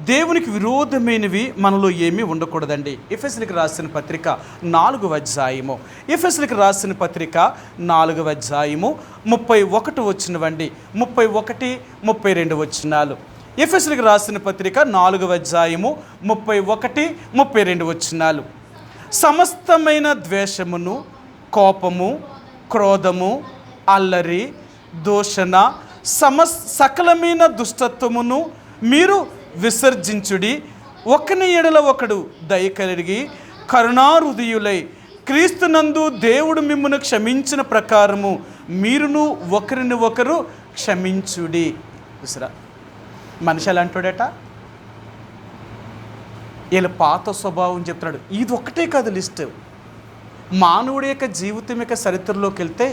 దేవునికి విరోధమైనవి మనలో ఏమీ ఉండకూడదండి. ఎఫెసీయులకు రాసిన పత్రిక 4వ అధ్యాయము, ఎఫెసీయులకు రాసిన పత్రిక 4వ అధ్యాయము 31 వచనమండి, 31, 32 వచనాలు. ఎఫెసీయులకు రాసిన పత్రిక 4వ అధ్యాయము 31, 32 వచనాలు. సమస్తమైన ద్వేషమును, కోపము, క్రోధము, అల్లరి, దూషణ, సకలమైన దుష్టత్వమును మీరు విసర్జించుడి. ఒకని ఎడల ఒకడు దయ కలిగి కరుణాహృదయులై క్రీస్తునందు దేవుడు మిమ్మును క్షమించిన ప్రకారము మీరును ఒకరిని ఒకరు క్షమించుడి. చూసారా మనిషి ఎలా అంటాడట? వీళ్ళ పాత స్వభావం చెప్తున్నాడు. ఇది ఒక్కటే కాదు లిస్ట్. మానవుడి యొక్క జీవితం యొక్క చరిత్రలోకి వెళ్తే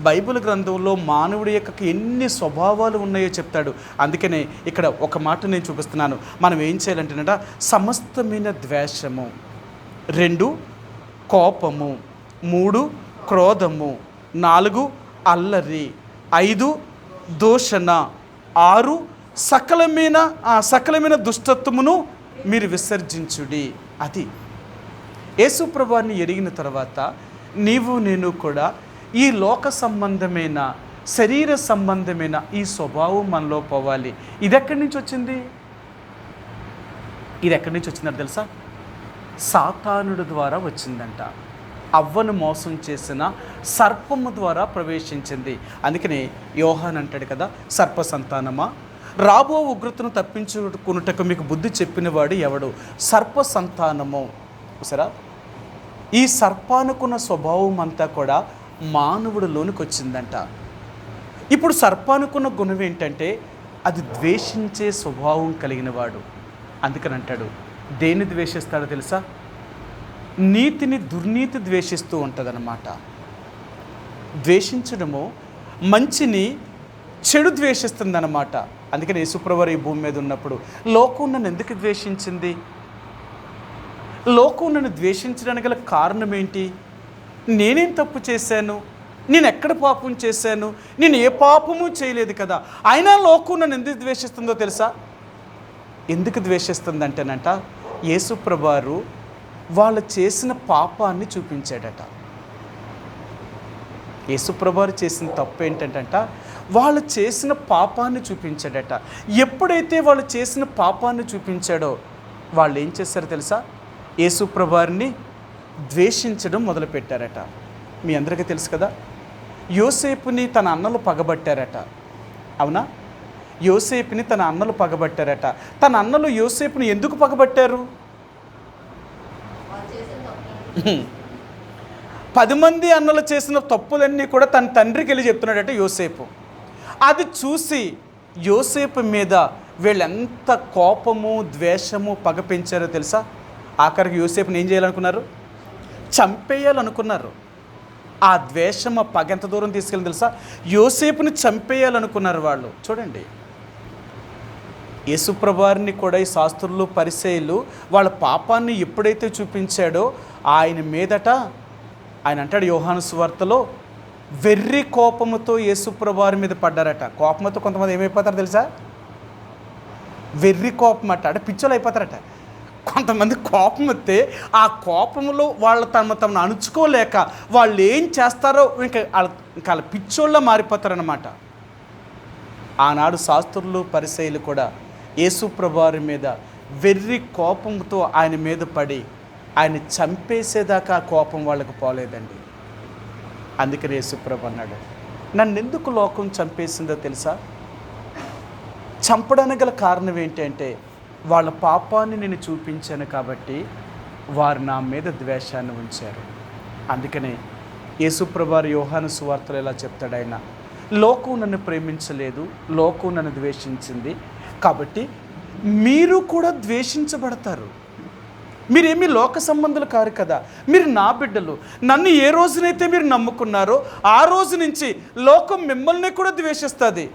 బైబిల్ గ్రంథంలో మానవుడి యొక్క ఎన్ని స్వభావాలు ఉన్నాయో చెప్తాడు. అందుకనే ఇక్కడ ఒక మాట నేను చూపిస్తున్నాను. మనం ఏం చేయాలంటేనట, సమస్తమైన ద్వేషము, 2 కోపము, 3 క్రోధము, 4 అల్లరి, 5 దూషణ, 6 సకలమైన దుష్టత్వమును మీరు విసర్జించుడి. అది యేసు ప్రభువుని ఎరిగిన తర్వాత నీవు నేను కూడా ఈ లోక సంబంధమైన శరీర సంబంధమైన ఈ స్వభావం మనలో పోవాలి. ఇది ఎక్కడి నుంచి వచ్చింది? ఇది ఎక్కడి నుంచి వచ్చిందో తెలుసా? సాతానుడు ద్వారా వచ్చిందంట. అవ్వను మోసం చేసిన సర్పము ద్వారా ప్రవేశించింది. అందుకనే యోహాన్ అంటాడు కదా, సర్ప సంతానమా, రాబో ఉగ్రతను తప్పించుకున్నటకు మీకు బుద్ధి చెప్పినవాడు ఎవడు? సర్ప సంతానము. సరే, ఈ సర్పానుకున్న స్వభావం అంతా కూడా మానవుడిలోనికి వచ్చిందంట. ఇప్పుడు సర్పానుకున్న గుణం ఏంటంటే అది ద్వేషించే స్వభావం కలిగిన వాడు. అందుకని అంటాడు, దేన్ని ద్వేషిస్తాడో తెలుసా? నీతిని దుర్నీతి ద్వేషిస్తూ ఉంటుందన్నమాట. ద్వేషించడము మంచిని చెడు ద్వేషిస్తుందన్నమాట. అందుకని యేసుప్రభువారు ఈ భూమి మీద ఉన్నప్పుడు లోకం నన్ను ఎందుకు ద్వేషించింది? లోకం నన్ను ద్వేషించడానికి గల కారణం ఏంటి? నేనేం తప్పు చేశాను? నేను ఎక్కడ పాపం చేశాను? నేను ఏ పాపము చేయలేదు కదా, అయినా లోకం నన్ను ఎందుకు ద్వేషిస్తుందో తెలుసా? ఎందుకు ద్వేషిస్తుందంటేనంట, యేసుప్రభువారు వాళ్ళు చేసిన పాపాన్ని చూపించాడట. యేసుప్రభువారు చేసిన తప్పు ఏంటంట, వాళ్ళు చేసిన పాపాన్ని చూపించాడట. ఎప్పుడైతే వాళ్ళు చేసిన పాపాన్ని చూపించాడో వాళ్ళు ఏం చేశారో తెలుసా? యేసుప్రభువారిని ద్వేషించడం మొదలుపెట్టారట. మీ అందరికీ తెలుసు కదా, యోసేపుని తన అన్నలు పగబట్టారట. అవునా? యోసేపుని తన అన్నలు పగబట్టారట. తన అన్నలు యోసేపుని ఎందుకు పగబట్టారు? 10 మంది అన్నలు చేసిన తప్పులన్నీ కూడా తన తండ్రికి వెళ్ళి చెప్తున్నాడట యోసేపు. అది చూసి యోసేపు మీద వీళ్ళెంత కోపము, ద్వేషము, పగ పెంచారో తెలుసా? ఆఖరికి యోసేపుని ఏం చేయాలనుకున్నారు? చంపేయాలనుకున్నారు. ఆ ద్వేషం, ఆ పగ ఎంత దూరం తీసుకెళ్ళి తెలుసా? యోసేపుని చంపేయాలనుకున్నారు వాళ్ళు. చూడండి, యేసుప్రభువారిని కూడా ఈ శాస్త్రులు, పరిసయ్యులు వాళ్ళ పాపాన్ని ఎప్పుడైతే చూపించాడో ఆయన మీదట, ఆయన అంటాడు యోహాను సువార్తలో, వెర్రి కోపముతో యేసుప్రభువారి మీద పడ్డారట. కోపంతో కొంతమంది ఏమైపోతారో తెలుసా? వెర్రి కోపం అట, అంటే పిచ్చోళ్ళు అయిపోతారట. కొంతమంది కోపం వస్తే ఆ కోపంలో వాళ్ళు తమను అణుచుకోలేక వాళ్ళు ఏం చేస్తారో ఇంకా వాళ్ళ పిచ్చోళ్ళ మారిపోతారన్నమాట. ఆనాడు శాస్త్రులు, పరిసయ్యులు కూడా యేసుప్రభువారి మీద వెర్రి కోపంతో ఆయన మీద పడి ఆయన చంపేసేదాకా ఆ కోపం వాళ్ళకు పోలేదండి. అందుకని యేసుప్రభు అన్నాడు, నన్నెందుకు లోకం చంపేసిందో తెలుసా? చంపడానికి గల కారణం ఏంటంటే వాళ్ళ పాపాన్ని నేను చూపించాను కాబట్టి వారు నా మీద ద్వేషాన్ని ఉంచారు. అందుకనే యేసుప్రభువారు యోహాను సువార్తలో ఇలా చెప్తాడు, ఆయన లోకం నన్ను ప్రేమించలేదు, లోకం నన్ను ద్వేషించింది, కాబట్టి మీరు కూడా ద్వేషించబడతారు. మీరేమీ లోక సంబంధులు కారు కదా, మీరు నా బిడ్డలు. నన్ను ఏ రోజునైతే మీరు నమ్ముకున్నారో ఆ రోజు నుంచి లోకం మిమ్మల్ని కూడా ద్వేషిస్తుంది.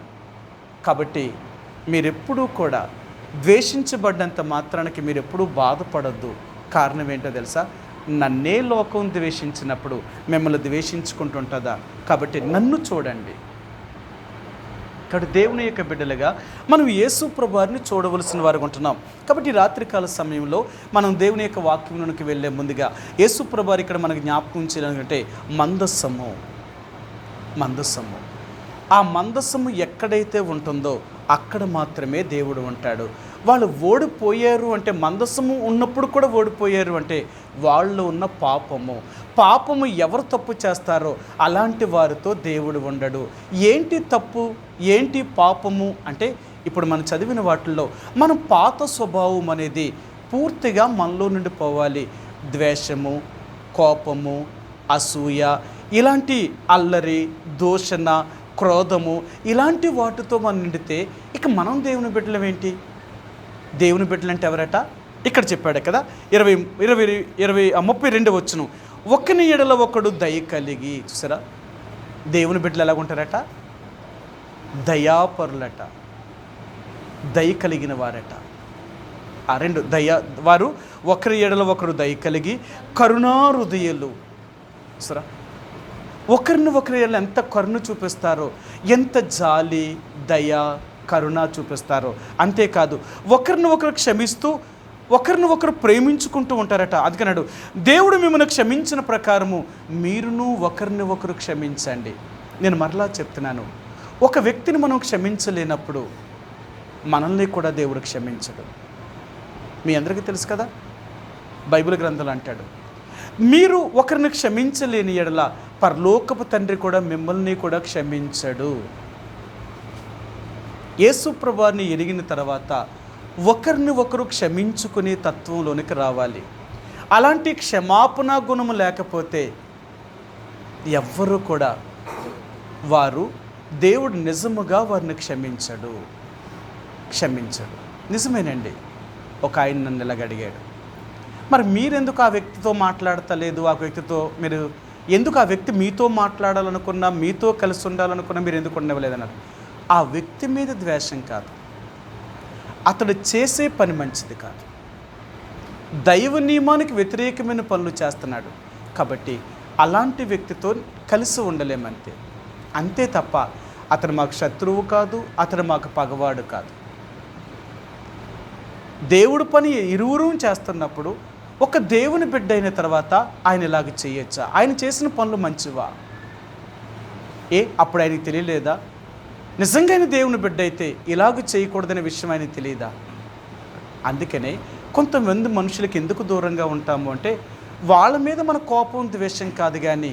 కాబట్టి మీరెప్పుడూ కూడా ద్వేషించబడ్డంత మాత్రానికి మీరెప్పుడూ బాధపడద్దు. కారణం ఏంటో తెలుసా? నన్నే లోకం ద్వేషించినప్పుడు మిమ్మల్ని ద్వేషించుకుంటుంటుందా? కాబట్టి నన్ను చూడండి. కాబట్టి దేవుని యొక్క బిడ్డలుగా మనం యేసుప్రభువారిని చూడవలసిన వారు ఉంటున్నాం. కాబట్టి రాత్రికాల సమయంలో మనం దేవుని యొక్క వాక్యంలోకి వెళ్ళే ముందుగా యేసుప్రభువారు ఇక్కడ మనకు జ్ఞాపకం చేయాలంటే మందస్సము. ఆ మందస్సము ఎక్కడైతే ఉంటుందో అక్కడ మాత్రమే దేవుడు ఉంటాడు. వాళ్ళు ఓడిపోయారు అంటే, మందస్సము ఉన్నప్పుడు కూడా ఓడిపోయారు అంటే వాళ్ళు ఉన్న పాపము ఎవరు తప్పు చేస్తారో అలాంటి వారితో దేవుడు ఉండడు. ఏంటి తప్పు, ఏంటి పాపము అంటే, ఇప్పుడు మనం చదివిన వాటిల్లో మనం పాత స్వభావం అనేది పూర్తిగా మనలో నుండి పోవాలి. ద్వేషము, కోపము, అసూయ, ఇలాంటి అల్లరి, దూషణ, క్రోధము, ఇలాంటి వాటితో మనం నిండితే ఇక మనం దేవుని బిడ్డలం ఏంటి? దేవుని బిడ్డలు అంటే ఎవరట? ఇక్కడ చెప్పాడు కదా, 32 వచ్చును, ఒకని ఎడల ఒకడు దయ కలిగి. చూసారా, దేవుని బిడ్డలు ఎలాగుంటారట? దయాపరులట, దయ కలిగిన వారట. ఆ 2 వారు ఒకరి ఎడల ఒకరు దయ కలిగి కరుణాహృదయులు. చూసారా, ఒకరిని ఒకరి ఎడల ఎంత కరుణ చూపిస్తారో, ఎంత జాలి, దయ, కరుణ చూపిస్తారో. అంతేకాదు ఒకరిని ఒకరు క్షమిస్తూ ఒకరిని ఒకరు ప్రేమించుకుంటూ ఉంటారట. అందుకన్నాడు, దేవుడు మిమ్మల్ని క్షమించిన ప్రకారము మీరును ఒకరిని ఒకరు క్షమించండి. నేను మరలా చెప్తున్నాను, ఒక వ్యక్తిని మనం క్షమించలేనప్పుడు మనల్ని కూడా దేవుడు క్షమించడు. మీ అందరికీ తెలుసు కదా, బైబిల్ గ్రంథంలో అంటాడు, మీరు ఒకరిని క్షమించలేని ఎడల పరలోకపు తండ్రి కూడా మిమ్మల్ని కూడా క్షమించడు. యేసు ప్రభువుని ఎరిగిన తర్వాత ఒకరిని ఒకరు క్షమించుకునే తత్వంలోనికి రావాలి. అలాంటి క్షమాపణ గుణము లేకపోతే ఎవ్వరూ కూడా వారు దేవుడు నిజముగా వారిని క్షమించడు. నిజమేనండి. ఒక ఆయన నన్ను ఇలాగ అడిగాడు, మరి మీరెందుకు ఆ వ్యక్తితో మాట్లాడతలేదు, ఆ వ్యక్తితో మీరు ఎందుకు, ఆ వ్యక్తి మీతో మాట్లాడాలనుకున్నా, మీతో కలిసి ఉండాలనుకున్నా మీరు ఎందుకు ఉండవలేదన్నారు. ఆ వ్యక్తి మీద ద్వేషం కాదు, అతడు చేసే పని మంచిది కాదు, దైవ నియమానికి వ్యతిరేకమైన పనులు చేస్తున్నాడు కాబట్టి అలాంటి వ్యక్తితో కలిసి ఉండలేమంతే. అంతే తప్ప అతను మాకు శత్రువు కాదు, అతను మాకు పగవాడు కాదు. దేవుడు పని ఇరువురు చేస్తున్నప్పుడు ఒక దేవుని బిడ్డ అయిన తర్వాత ఆయన ఇలాగ చేయొచ్చా? ఆయన చేసిన పనులు మంచివా? అప్పుడు ఆయనకి తెలియలేదా? నిజంగా ఆయన దేవుని బిడ్డ అయితే ఇలాగ చేయకూడదనే విషయం ఆయనకి తెలియదా? అందుకనే కొంతమంది మనుషులకి ఎందుకు దూరంగా ఉంటాము అంటే, వాళ్ళ మీద మన కోపం ద్వేషం కాదు, కానీ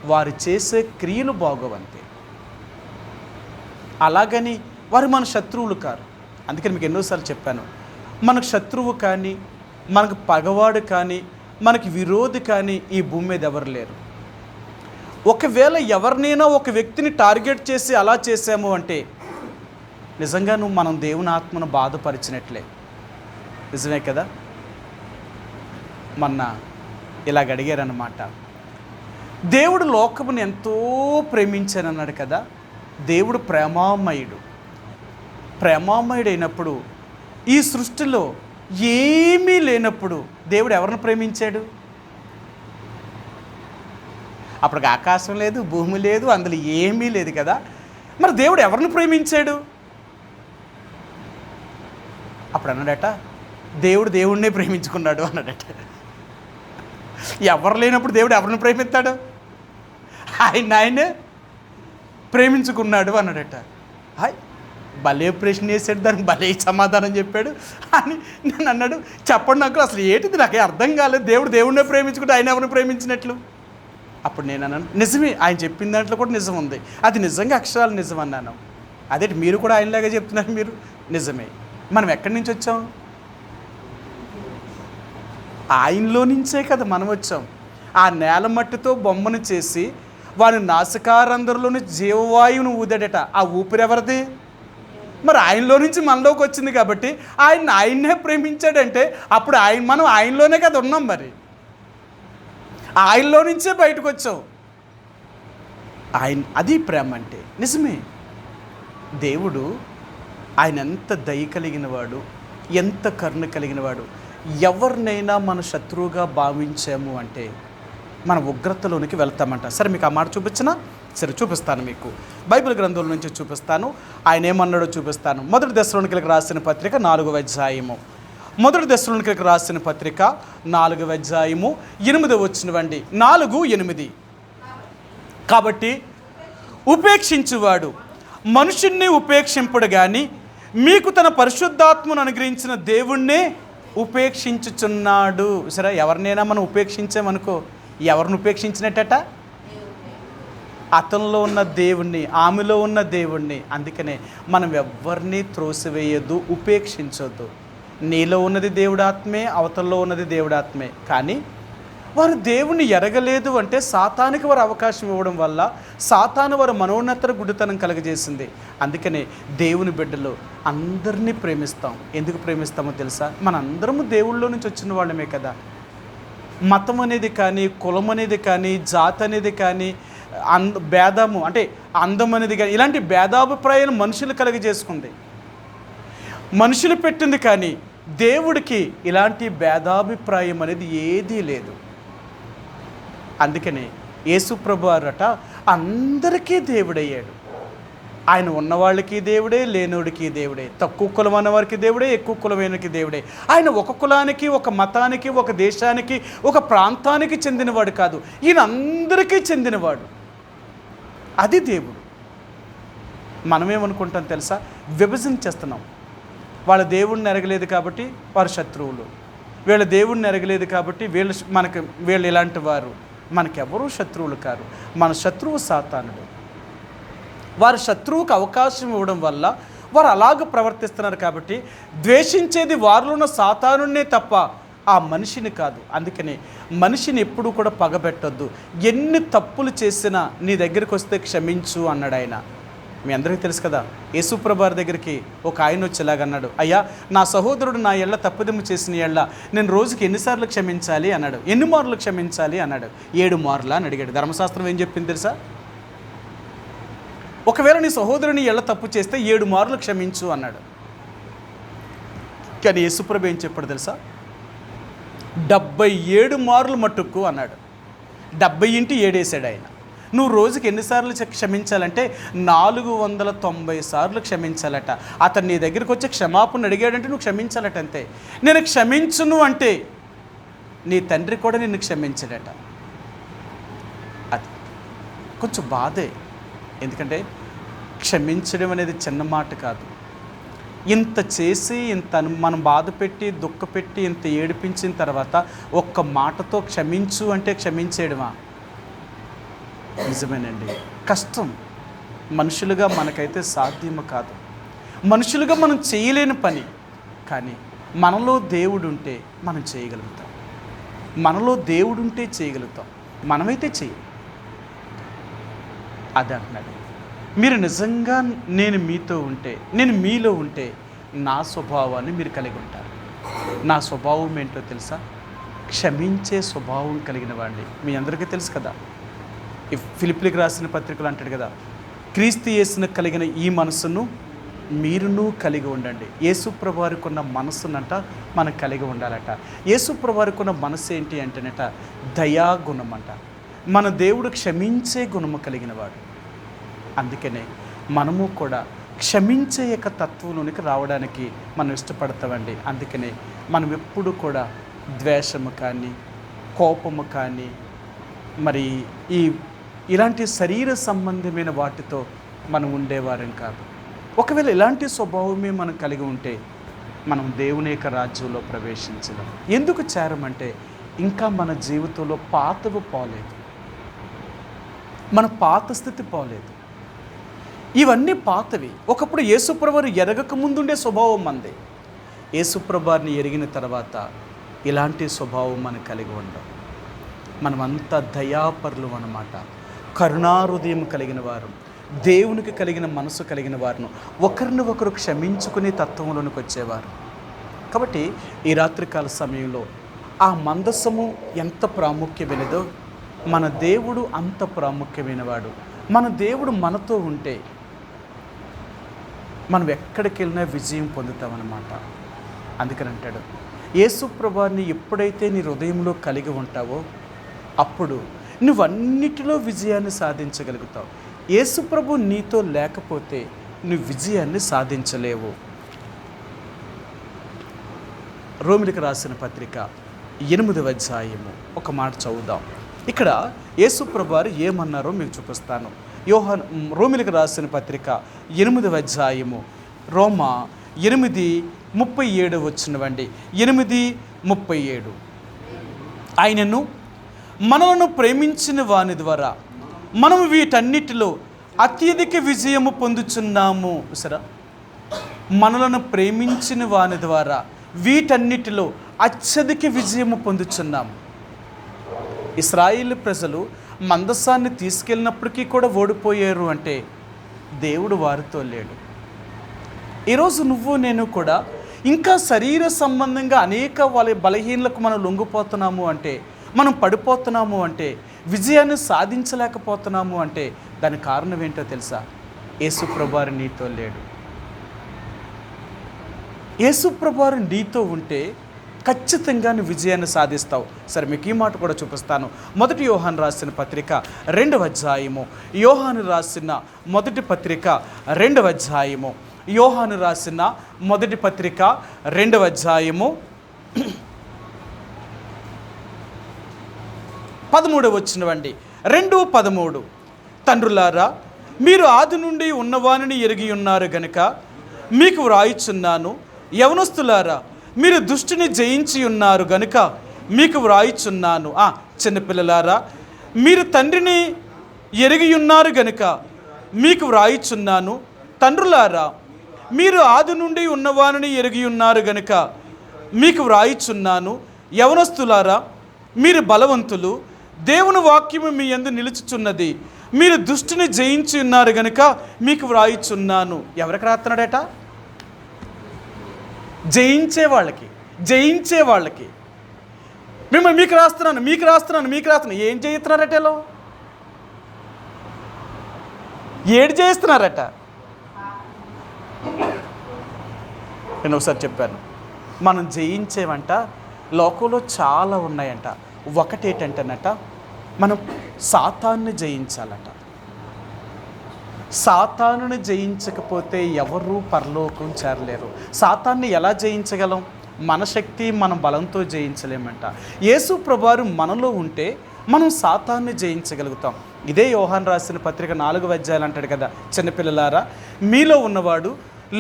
వారు చేసే క్రియలు బాగోవంతే. అలాగని వారు మన శత్రువులు కారు. అందుకని మీకు ఎన్నోసార్లు చెప్పాను, మనకు శత్రువు కానీ, మనకు పగవాడు కానీ, మనకి విరోధి కానీ ఈ భూమి మీద ఎవరు లేరు. ఒకవేళ ఎవరినైనా ఒక వ్యక్తిని టార్గెట్ చేసి అలా చేసాము అంటే నిజంగా మనం దేవుని ఆత్మను బాధపరిచినట్లే. నిజమే కదా? మొన్న ఇలాగ అడిగారన్నమాట, దేవుడు లోకమును ఎంతో ప్రేమించానన్నాడు కదా. దేవుడు ప్రేమామయుడైనప్పుడు ఈ సృష్టిలో ఏమీ లేనప్పుడు దేవుడు ఎవరిని ప్రేమించాడు? అప్పటికి ఆకాశం లేదు, భూమి లేదు, అందులో ఏమీ లేదు కదా. మరి దేవుడు ఎవరిని ప్రేమించాడు? అప్పుడు అన్నాడట, దేవుడు దేవుడినే ప్రేమించుకున్నాడు అన్నాడట. ఎవరు లేనప్పుడు దేవుడు ఎవరిని ప్రేమిస్తాడు? ఆయనే ప్రేమించుకున్నాడు అన్నాడట. హాయ్, భలే ప్రశ్న వేసాడు, దానికి భలే సమాధానం చెప్పాడు అని నన్ను అన్నాడు. చెప్పండి నాకు, అసలు ఏంటిది నాకే అర్థం కాలేదు. దేవుడు దేవుడినే ప్రేమించుకుంటే ఆయన ఎవరిని ప్రేమించినట్లు? అప్పుడు నేను అన్నాను, నిజమే, ఆయన చెప్పిన దాంట్లో కూడా నిజం ఉంది, అది నిజంగా అక్షరాలు నిజం అన్నాను. అదే మీరు కూడా ఆయనలాగా చెప్తున్నారు. మీరు నిజమే. మనం ఎక్కడి నుంచి వచ్చాం? ఆయనలో నుంచే కదా మనం వచ్చాం. ఆ నేల మట్టితో బొమ్మను చేసి వారి నాసికారంధ్రంలోని జీవవాయువును ఊదాడట. ఆ ఊపిరి ఎవరిది? మరి ఆయనలో నుంచి మనలోకి వచ్చింది కాబట్టి ఆయన్నే ప్రేమించాడంటే అప్పుడు మనం ఆయనలోనే కదా ఉన్నాం. మరి ఆయనలో నుంచే బయటకు వచ్చాం. అది ప్రేమ అంటే. నిజమే, దేవుడు ఆయన ఎంత దయ కలిగిన వాడు, ఎంత కరుణ కలిగిన వాడు. ఎవరినైనా మన శత్రువుగా భావించాము అంటే మన ఉగ్రతలోనికి వెళ్తామంట. సరే, మీకు ఆ మాట చూపించినా? సరే, చూపిస్తాను. మీకు బైబిల్ గ్రంథంలో నుంచి చూపిస్తాను. ఆయన ఏమన్నాడో చూపిస్తాను. మొదటి దశలోనికీలకు రాసిన పత్రిక 4వ అధ్యాయము. మొదటి దశలోనికీలకు రాసిన పత్రిక 4వ అధ్యాయము 8వ వచనమండి. 4:8. కాబట్టి ఉపేక్షించువాడు మనుషుణ్ణి ఉపేక్షింపడు కానీ మీకు తన పరిశుద్ధాత్మను అనుగ్రహించిన దేవుణ్ణే ఉపేక్షించుచున్నాడు. సరే, ఎవరినైనా మనం ఉపేక్షించామనుకో, ఎవరిని ఉపేక్షించినట్టట? అతనిలో ఉన్న దేవుణ్ణి, ఆమెలో ఉన్న దేవుణ్ణి. అందుకనే మనం ఎవరిని త్రోసివేయద్దు, ఉపేక్షించొద్దు. నీలో ఉన్నది దేవుడాత్మే, అవతల్లో ఉన్నది దేవుడాత్మే. కానీ వారు దేవుణ్ణి ఎరగలేదు అంటే సాతానికి వారు అవకాశం ఇవ్వడం వల్ల సాతాను వారు మనోన్నత గుడితనం కలగజేసింది. అందుకనే దేవుని బిడ్డలు అందరినీ ప్రేమిస్తాం. ఎందుకు ప్రేమిస్తామో తెలుసా? మనందరము దేవుళ్ళలో నుంచి వచ్చిన వాళ్ళమే కదా. మతం అనేది కానీ, కులం అనేది కానీ, జాతి అనేది కానీ, భేదము అంటే అందం అనేది కానీ, ఇలాంటి భేదాభిప్రాయాలు మనుషులు కలగజేసుకుంది, మనుషులు పెట్టింది. కానీ దేవుడికి ఇలాంటి భేదాభిప్రాయం అనేది ఏదీ లేదు. అందుకనే యేసుప్రభు వారట అందరికీ దేవుడయ్యాడు. ఆయన ఉన్నవాళ్ళకి దేవుడే, లేనోడికి దేవుడే, తక్కువ కులం అన్నవారికి దేవుడే, ఎక్కువ కులమైనకి దేవుడే. ఆయన ఒక కులానికి, ఒక మతానికి, ఒక దేశానికి, ఒక ప్రాంతానికి చెందినవాడు కాదు, ఈయన అందరికీ చెందినవాడు. అది దేవుడు. మనమేమనుకుంటాం తెలుసా? విభజన చేస్తున్నాం. వాళ్ళ దేవుడిని ఎరగలేదు కాబట్టి వారు శత్రువులు, వీళ్ళ దేవుడిని ఎరగలేదు కాబట్టి వీళ్ళు ఇలాంటి వారు. మనకెవరూ శత్రువులు కారు. మన శత్రువు సాతానుడు. వారి శత్రువుకు అవకాశం ఇవ్వడం వల్ల వారు అలాగ ప్రవర్తిస్తున్నారు. కాబట్టి ద్వేషించేది వారిలో ఉన్న సాతానున్నే తప్ప ఆ మనిషిని కాదు. అందుకనే మనిషిని ఎప్పుడూ కూడా పగబెట్టొద్దు. ఎన్ని తప్పులు చేసినా నీ దగ్గరికి వస్తే క్షమించు అన్నాడు ఆయన. మీ అందరికీ తెలుసు కదా, యేసుప్రభువారి దగ్గరికి ఒక ఆయన వచ్చి ఇలాగన్నాడు, అయ్యా నా సహోదరుడు నా ఎళ్ళ తప్పుదమ్ము చేసిన ఎళ్ళ నేను రోజుకి ఎన్నిసార్లు క్షమించాలి అన్నాడు. ఎన్ని మార్లు క్షమించాలి అన్నాడు. 7 మార్లు అని అడిగాడు. ధర్మశాస్త్రం ఏం చెప్పింది తెలుసా? ఒకవేళ నీ సహోదరుని ఎళ్ళ తప్పు చేస్తే 7 మార్లు క్షమించు అన్నాడు. కానీ యేసుప్రభు ఏం చెప్పాడు తెలుసా? 77 మార్లు మట్టుకు అన్నాడు. 70 ఇంటి 7 వేసాడు ఆయన. నువ్వు రోజుకి ఎన్నిసార్లు క్షమించాలంటే 490 సార్లు క్షమించాలట. అతను నీ దగ్గరికి వచ్చి క్షమాపణ అడిగాడంటే నువ్వు క్షమించాలట అంతే. నేను క్షమించును అంటే నీ తండ్రి కూడా నిన్ను క్షమించాడట. అది కొంచెం బాధే. ఎందుకంటే క్షమించడం అనేది చిన్న మాట కాదు. ఇంత చేసి ఇంత మనం బాధ పెట్టి దుఃఖపెట్టి ఇంత ఏడిపించిన తర్వాత ఒక్క మాటతో క్షమించు అంటే క్షమించేయడమా? నిజమేనండి, కష్టం. మనుషులుగా మనకైతే సాధ్యము కాదు. మనుషులుగా మనం చేయలేని పని. కానీ మనలో దేవుడు ఉంటే మనం చేయగలుగుతాం. మనలో దేవుడు ఉంటే చేయగలుగుతాం. మనమైతే చేయం. అదే అంటున్నాడు. మీరు నిజంగా నేను మీతో ఉంటే, నేను మీలో ఉంటే నా స్వభావాన్ని మీరు కలిగి ఉంటారు. నా స్వభావం ఏంటో తెలుసా? క్షమించే స్వభావం కలిగిన వాడిని. మీ అందరికీ తెలుసు కదా, ఈ ఫిలిప్పీలకు రాసిన పత్రికలు అంటాడు కదా, క్రీస్తు యేసును కలిగిన ఈ మనసును మీరును కలిగి ఉండండి. యేసుప్రభువారికి ఉన్న మనసునంట మనం కలిగి ఉండాలట. యేసుప్రభువారికి ఉన్న మనసు ఏంటి అంటేనట దయాగుణం అంట. మన దేవుడు క్షమించే గుణము కలిగిన వాడు. అందుకనే మనము కూడా క్షమించే యొక్క తత్వంలోనికి రావడానికి మనం ఇష్టపడతామండి. అందుకనే మనం ఎప్పుడు కూడా ద్వేషము కానీ కోపము కానీ మరి ఇలాంటి శరీర సంబంధమైన వాటితో మనం ఉండేవారం కాదు. ఒకవేళ ఇలాంటి స్వభావమే మనం కలిగి ఉంటే మనం దేవుని యొక్క రాజ్యంలో ప్రవేశించలేం. ఎందుకు చేరమంటే ఇంకా మన జీవితంలో పాతవి పోలేదు, మన పాత స్థితి పోలేదు. ఇవన్నీ పాతవి. ఒకప్పుడు యేసుప్రభువారు ఎరగక ముందుండే స్వభావం మంది. యేసుప్రభువారిని ఎరిగిన తర్వాత ఇలాంటి స్వభావం మనం కలిగి ఉండం. మనమంతా దయాపరులు అన్నమాట. కరుణాహృదయం కలిగిన వారు, దేవునికి కలిగిన మనసు కలిగిన వారును ఒకరిని ఒకరు క్షమించుకునే తత్వంలోనికి వచ్చేవారు. కాబట్టి ఈ రాత్రికాల సమయంలో ఆ మందసము ఎంత ప్రాముఖ్యమైనదో మన దేవుడు అంత ప్రాముఖ్యమైనవాడు. మన దేవుడు మనతో ఉంటే మనం ఎక్కడికి వెళ్ళినా విజయం పొందుతామన్నమాట. అందుకని అంటాడు, యేసుప్రభువారిని ఎప్పుడైతే నీ హృదయంలో కలిగి ఉంటావో అప్పుడు నువ్వన్నిటిలో విజయాన్ని సాధించగలుగుతావు. యేసుప్రభు నీతో లేకపోతే నువ్వు విజయాన్ని సాధించలేవు. రోమిలకు రాసిన పత్రిక 8వ అధ్యాయము ఒక మాట చదువుదాం. ఇక్కడ యేసుప్రభువారు ఏమన్నారో మీకు చూపిస్తాను. రోమిలకు రాసిన పత్రిక 8వ అధ్యాయము రోమా 8:37 వచ్చినవండి. 8:37 ఆయనను మనలను ప్రేమించిన వాని ద్వారా మనము వీటన్నిటిలో అత్యధిక విజయము పొందుచున్నాము. సరే, మనలను ప్రేమించిన వాని ద్వారా వీటన్నిటిలో అత్యధిక విజయము పొందుచున్నాము. ఇశ్రాయేలు ప్రజలు మందసాన్ని తీసుకెళ్ళినప్పటికీ కూడా ఓడిపోయారు అంటే దేవుడు వారితో లేడు. ఈరోజు నువ్వు నేను కూడా ఇంకా శరీర సంబంధంగా అనేక వాళ్ళ బలహీనలకు మనం లొంగిపోతున్నాము అంటే, మనం పడిపోతున్నాము అంటే, విజయాన్ని సాధించలేకపోతున్నాము అంటే దానికి కారణం ఏంటో తెలుసా? యేసుప్రభువారు నీతో లేడు. యేసుప్రభువారు నీతో ఉంటే ఖచ్చితంగా నువ్వు విజయాన్ని సాధిస్తావు. సరే, మీకు ఈ మాట కూడా చూపిస్తాను. మొదటి యోహాను రాసిన పత్రిక 2వ అధ్యాయము. యోహాను రాసిన మొదటి పత్రిక 2వ అధ్యాయము. యోహాను రాసిన మొదటి పత్రిక 2వ అధ్యాయము 13 వచ్చినవండి. 2:13 తండ్రులారా, మీరు ఆది నుండి ఉన్నవానిని ఎరిగి ఉన్నారు గనుక మీకు వ్రాయిచున్నాను. యవనస్తులారా, మీరు దుష్టుని జయించి ఉన్నారు గనుక మీకు వ్రాయిచున్నాను. చిన్నపిల్లలారా, మీరు తండ్రిని ఎరిగి ఉన్నారు గనుక మీకు వ్రాయిచున్నాను. తండ్రులారా, మీరు ఆది నుండి ఉన్నవానిని ఎరిగి ఉన్నారు గనుక మీకు వ్రాయిచున్నాను. యవనస్తులారా, మీరు బలవంతులు, దేవుని వాక్యము మీ యందు నిలుచుచున్నది, మీరు దుష్టుని జయించి ఉన్నారు గనుక మీకు వ్రాయిచున్నాను. ఎవరికి రాస్తున్నాడట? జయించే వాళ్ళకి. మిమ్మల్ని మీకు రాస్తున్నాను. ఏం చేస్తున్నారట? ఏడు చేస్తున్నారట? నేను ఒకసారి చెప్పాను, మనం జయించేవంట లోకంలో చాలా ఉన్నాయంట. ఒకటేంటంటేనట, మనం సాతాన్ని జయించాలట. సాతానుని జయించకపోతే ఎవరూ పరలోకం చేరలేరు. సాతాన్ని ఎలా జయించగలం? మన శక్తి, మన బలంతో జయించలేమంట. యేసు ప్రభువారు మనలో ఉంటే మనం సాతాన్ని జయించగలుగుతాం. ఇదే యోహాను రాసిన పత్రిక 4వ అధ్యాయం అంటాడు కదా, చిన్నపిల్లలారా, మీలో ఉన్నవాడు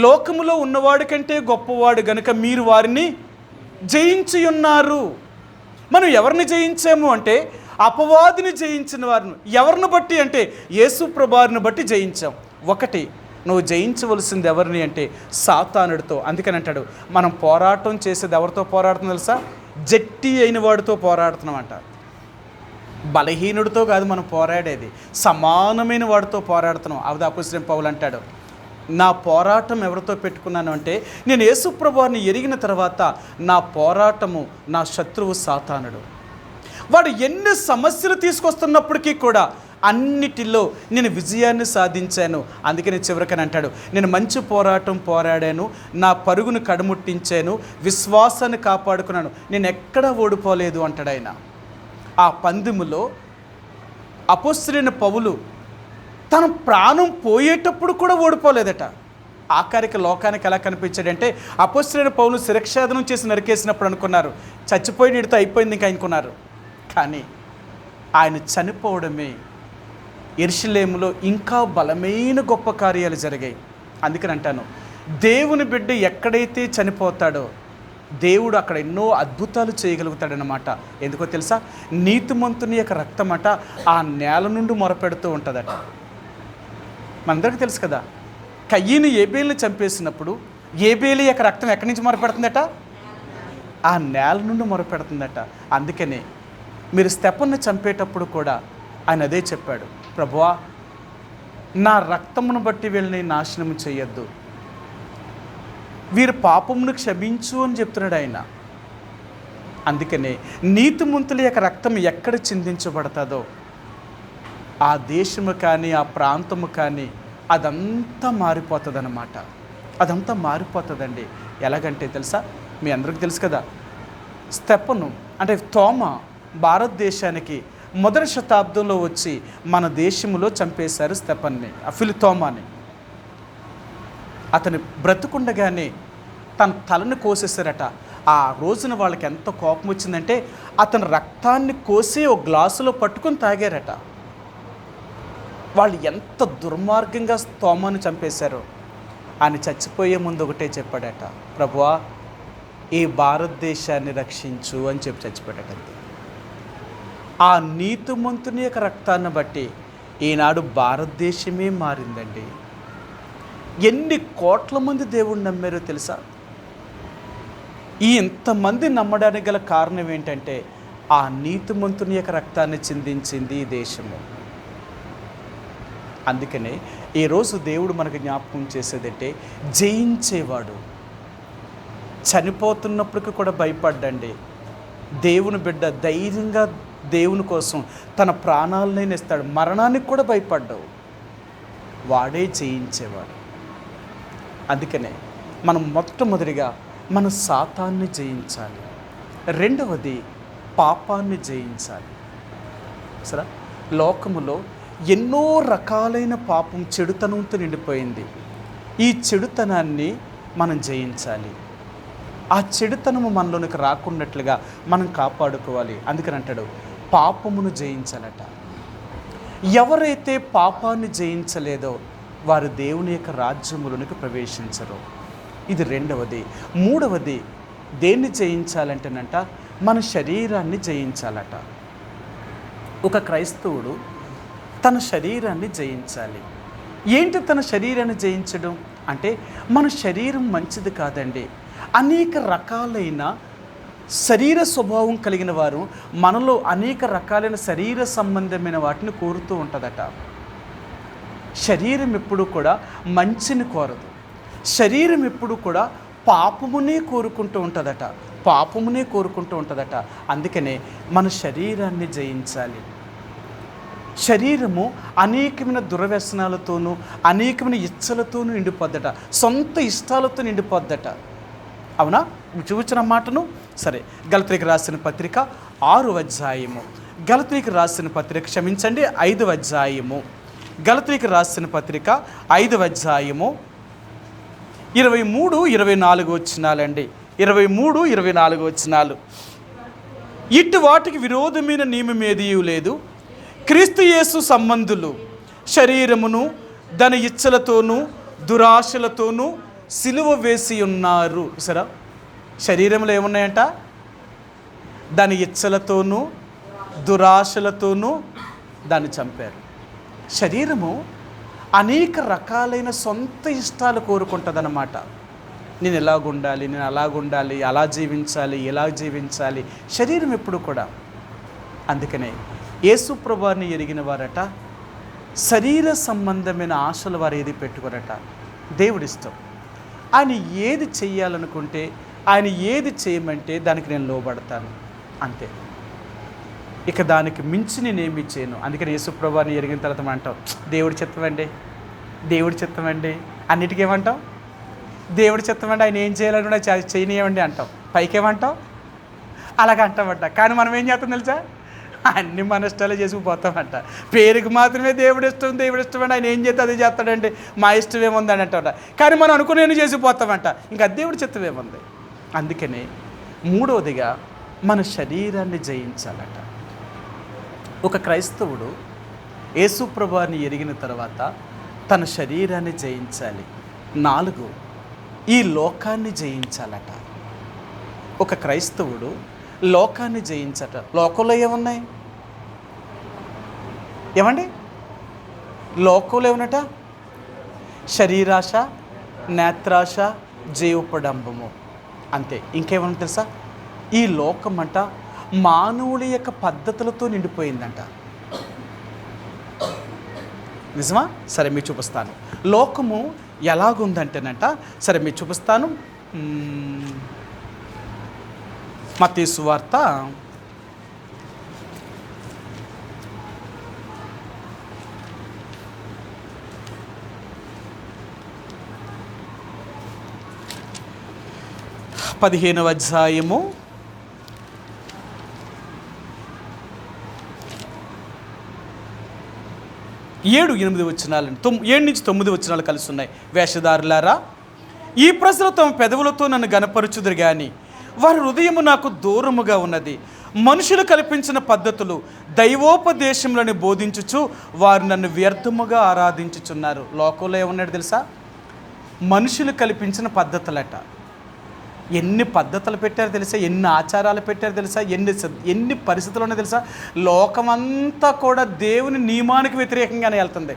లోకములో ఉన్నవాడి కంటే గొప్పవాడు గనుక మీరు వారిని జయించి ఉన్నారు. మనం ఎవరిని జయించాము అంటే అపవాదిని జయించిన వారిని. ఎవరిని బట్టి అంటే యేసు ప్రభువారిని బట్టి జయించాం. ఒకటి, నువ్వు జయించవలసింది ఎవరిని అంటే సాతానుడితో. అందుకని అంటాడు, మనం పోరాటం చేసేది ఎవరితో పోరాడుతున్నాం తెలుసా? జట్టి అయిన వాడితో పోరాడుతున్నామంట. బలహీనుడితో కాదు మనం పోరాడేది, సమానమైన వాడితో పోరాడుతున్నాం. అది అపోస్తలుడైన పౌలు అంటాడు, నా పోరాటం ఎవరితో పెట్టుకున్నాను అంటే, నేను యేసు ప్రభువారిని ఎరిగిన తర్వాత నా పోరాటము నా శత్రువు సాతానుడు. వాడు ఎన్ని సమస్యలు తీసుకొస్తున్నప్పటికీ కూడా అన్నిటిలో నేను విజయాన్ని సాధించాను. అందుకని చివరికని అంటాడు, నేను మంచి పోరాటం పోరాడాను, నా పరుగును కడముట్టించాను, విశ్వాసాన్ని కాపాడుకున్నాను, నేను ఎక్కడా ఓడిపోలేదు అంటాడు ఆయన. ఆ పందెములో అపోస్తలుడైన పౌలు తన ప్రాణం పోయేటప్పుడు కూడా ఓడిపోలేదట. ఆఖరికి లోకానికి ఎలా కనిపించాడంటే, అపోస్తలుడైన పౌలు శిరచ్ఛేదనం చేసి నరికేసినప్పుడు అనుకున్నారు చచ్చిపోయి నీడితో అయిపోయింది ఇంకా అనుకున్నారు. కానీ ఆయన చనిపోవడమే యెరూషలేములో ఇంకా బలమైన గొప్ప కార్యాలు జరిగాయి. అందుకని అంటాను, దేవుని బిడ్డ ఎక్కడైతే చనిపోతాడో దేవుడు అక్కడ ఎన్నో అద్భుతాలు చేయగలుగుతాడనమాట. ఎందుకో తెలుసా? నీతిమంతుని యొక్క రక్తం అట ఆ నేల నుండి మొరపెడుతూ ఉంటుందట. మనందరికీ తెలుసు కదా, కయ్యను ఏబేలుని చంపేసినప్పుడు ఏబేలు యొక్క రక్తం ఎక్కడి నుంచి మొరపెడుతుందట? ఆ నేల నుండి మొరపెడుతుందట. అందుకనే మీరు స్తెఫనుని చంపేటప్పుడు కూడా ఆయన అదే చెప్పాడు, ప్రభువా, నా రక్తమును బట్టి వీళ్ళని నాశనం చేయొద్దు, వీరి పాపమును క్షమించు అని చెప్తున్నాడు ఆయన. అందుకనే నీతిమంతుల యొక్క రక్తం ఎక్కడ చిందించబడుతుందో ఆ దేశము కానీ ఆ ప్రాంతము కానీ అదంతా మారిపోతుంది అన్నమాట. అదంతా మారిపోతుందండి. ఎలాగంటే తెలుసా? మీ అందరికీ తెలుసు కదా, స్తెఫను అంటే తోమ భారతదేశానికి మొదటి శతాబ్దంలో వచ్చి మన దేశంలో చంపేశారు స్తెఫన్ని, ఫిలితోమాని. అతను బ్రతుకుండగానే తన తలను కోసేశారట. ఆ రోజున వాళ్ళకి ఎంత కోపం వచ్చిందంటే అతని రక్తాన్ని కోసి ఒక గ్లాసులో పట్టుకొని తాగారట. వాళ్ళు ఎంత దుర్మార్గంగా తోమాను చంపేశారో. ఆయన చచ్చిపోయే ముందు ఒకటే చెప్పాడట, ప్రభువా, ఈ భారతదేశాన్ని రక్షించు అని చెప్పి చచ్చిపోయాడట. ఆ నీతిమంతుని యొక్క రక్తాన్ని బట్టి ఈనాడు భారతదేశమే మారిందండి. ఎన్ని కోట్ల మంది దేవుణ్ణి నమ్మారో తెలుసా? ఈ ఇంతమంది నమ్మడానికి గల కారణం ఏంటంటే ఆ నీతిమంతుని యొక్క రక్తాన్ని చిందించింది ఈ దేశము. అందుకనే ఈరోజు దేవుడు మనకు జ్ఞాపకం చేసేదంటే, జయించేవాడు చనిపోతున్నప్పటికీ కూడా భయపడ్డండి. దేవుని బిడ్డ ధైర్యంగా దేవుని కోసం తన ప్రాణాలనే ఇస్తాడు. మరణానికి కూడా భయపడ్డావు, వాడే జయించేవాడు. అందుకనే మనం మొట్టమొదటిగా మన సాతాన్ని జయించాలి. రెండవది పాపాన్ని జయించాలి. సరే, లోకములో ఎన్నో రకాలైన పాపం, చెడుతనంతో నిండిపోయింది. ఈ చెడుతనాన్ని మనం జయించాలి. ఆ చెడుతనము మనలోనికి రాకున్నట్లుగా మనం కాపాడుకోవాలి. అందుకని అంటాడు, పాపమును జయించాలట. ఎవరైతే పాపాన్ని జయించలేదో వారు దేవుని యొక్క రాజ్యములోనికి ప్రవేశించరు. ఇది రెండవది. మూడవది, దేన్ని జయించాలంటేనంట, మన శరీరాన్ని జయించాలట. ఒక క్రైస్తవుడు తన శరీరాన్ని జయించాలి. ఏంటి తన శరీరాన్ని జయించడం అంటే, మన శరీరం మంచిది కాదండి. అనేక రకాలైన శరీర స్వభావం కలిగిన వారు మనలో అనేక రకాలైన శరీర సంబంధమైన వాటిని కోరుతూ ఉంటుందట. శరీరం ఎప్పుడు కూడా మంచిని కోరదు. శరీరం ఎప్పుడు కూడా పాపమునే కోరుకుంటూ ఉంటుందట. అందుకనే మన శరీరాన్ని జయించాలి. శరీరము అనేకమైన దుర్వ్యసనాలతోనూ అనేకమైన ఇచ్చలతోనూ నిండిపోద్దట, సొంత ఇష్టాలతో నిండిపోద్దట. అవునా? చూచిన మాటను సరే. గలతీయులకు రాసిన పత్రిక 6వ అధ్యాయము, గలతీయులకు రాసిన పత్రిక 5వ అధ్యాయము, గలతీయులకు రాసిన పత్రిక 5వ అధ్యాయము 23-24 వచనాలండి. 23-24 వచనాలు. ఇటు వాటికి విరోధమైన నియమం ఏదీ లేదు. క్రీస్తు యేసు సంబంధులు శరీరమును దాని ఇచ్చలతోనూ దురాశలతోనూ సిలువ వేసి ఉన్నారు. సరే, శరీరంలో ఏమున్నాయంట? దాని ఇచ్చలతోనూ దురాశలతోనూ దాన్ని చంపారు. శరీరము అనేక రకాలైన సొంత ఇష్టాలు కోరుకుంటుందన్నమాట. నేను ఎలాగుండాలి, నేను అలాగుండాలి, అలా జీవించాలి, ఎలా జీవించాలి, శరీరం ఎప్పుడు కూడా. అందుకనే యేసు ప్రభువుని ఎరిగిన వారట శరీర సంబంధమైన ఆశలు వారు ఏది పెట్టుకోరట. దేవుడిష్టం. ఆయన ఏది చెయ్యాలనుకుంటే, ఆయన ఏది చేయమంటే దానికి నేను లోబడతాను, అంతే. ఇక దానికి మించి నేనేమి చేయను. అందుకని యేసు ప్రభువుని ఎరిగిన తర్వాత అంటాం, దేవుడి చిత్తమండి. అన్నిటికీ ఏమంటాం? దేవుడి చిత్తమండి, ఆయన ఏం చేయాలనుకుంటే చేయనివ్వండి అంటాం. పైకేమంటాం? అలాగ అంటామంట. కానీ మనం ఏం చేస్తాం తెలుసా? అన్ని మన ఇష్టాలే చేసుకుపోతామంట. పేరుకి మాత్రమే దేవుడు ఇష్టం అండి, ఆయన ఏం చేస్తే అది చేస్తాడండి, మా ఇష్టం ఏముందని అంటామంట. కానీ మనం అనుకునే చేసిపోతామంట. ఇంకా దేవుడి చిత్తం ఏముంది? అందుకనే 3వదిగా మన శరీరాన్ని జయించాలట. ఒక క్రైస్తవుడు యేసు ప్రభువుని ఎరిగిన తర్వాత తన శరీరాన్ని జయించాలి. 4, ఈ లోకాన్ని జయించాలట. ఒక క్రైస్తవుడు లోకాన్ని జయించట. లోకంలో ఏమున్నాయి ఏమండి? లోకంలో ఏమన్నట? శరీరాశ, నేత్రాశ, జీవపడంబము, అంతే. ఇంకేమన్నా తెలుసా? ఈ లోకం అంట మానవుడి యొక్క పద్ధతులతో నిండిపోయిందంట. నిజమా? సరే, మీకు చూపిస్తాను. లోకము ఎలాగుందంటేనంట, సరే మీకు చూపిస్తాను. మత్తయి సువార్త 15వ అధ్యాయము 7-8 వచనాలు, 7-9 వచనాలు కలిసి ఉన్నాయి. వేషధారులారా, ఈ ప్రజలు తమ పెదవులతో నన్ను గనపరచుదురు గాని వారి హృదయము నాకు దూరముగా ఉన్నది. మనుషులు కల్పించిన పద్ధతులు దైవోపదేశములను బోధించుచు వారు నన్ను వ్యర్థముగా ఆరాధించుచున్నారు. లోకంలో ఏమన్నాడు తెలుసా? మనుషులు కల్పించిన పద్ధతులట. ఎన్ని పద్ధతులు పెట్టారో తెలుసా? ఎన్ని ఆచారాలు పెట్టారో తెలుసా? ఎన్ని పరిస్థితులు ఉన్నాయో తెలుసా? లోకమంతా కూడా దేవుని నియమానికి వ్యతిరేకంగానే వెళ్తుంది.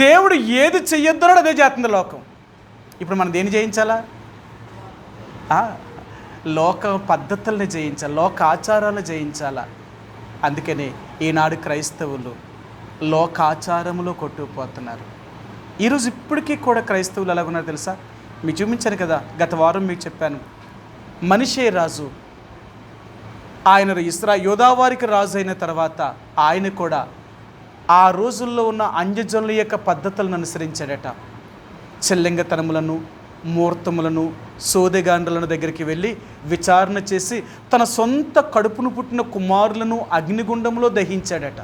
దేవుడు ఏది చెయ్యొద్దన్నాడు అదే చేస్తుంది లోకం. ఇప్పుడు మనం దేన్ని జయించాలా? లోక పద్ధతుల్ని జయించాలి, లోక ఆచారాలను జయించాలా. అందుకని ఈనాడు క్రైస్తవులు లోకాచారములో కొట్టుకుపోతున్నారు. ఈరోజు ఇప్పటికీ కూడా క్రైస్తవులు ఎలాగున్నారు తెలుసా? మీకు చూపించాను కదా, గత వారం మీకు చెప్పాను. మనిషే రాజు. ఆయన యోధావారికి రాజు అయిన తర్వాత ఆయన కూడా ఆ రోజుల్లో ఉన్న అన్యజనుల యొక్క పద్ధతులను అనుసరించాడట. చెల్లింగతనములను, మూర్తములను, సోదెగాండ్రులను దగ్గరికి వెళ్ళి విచారణ చేసి తన సొంత కడుపును పుట్టిన కుమారులను అగ్నిగుండంలో దహించాడట.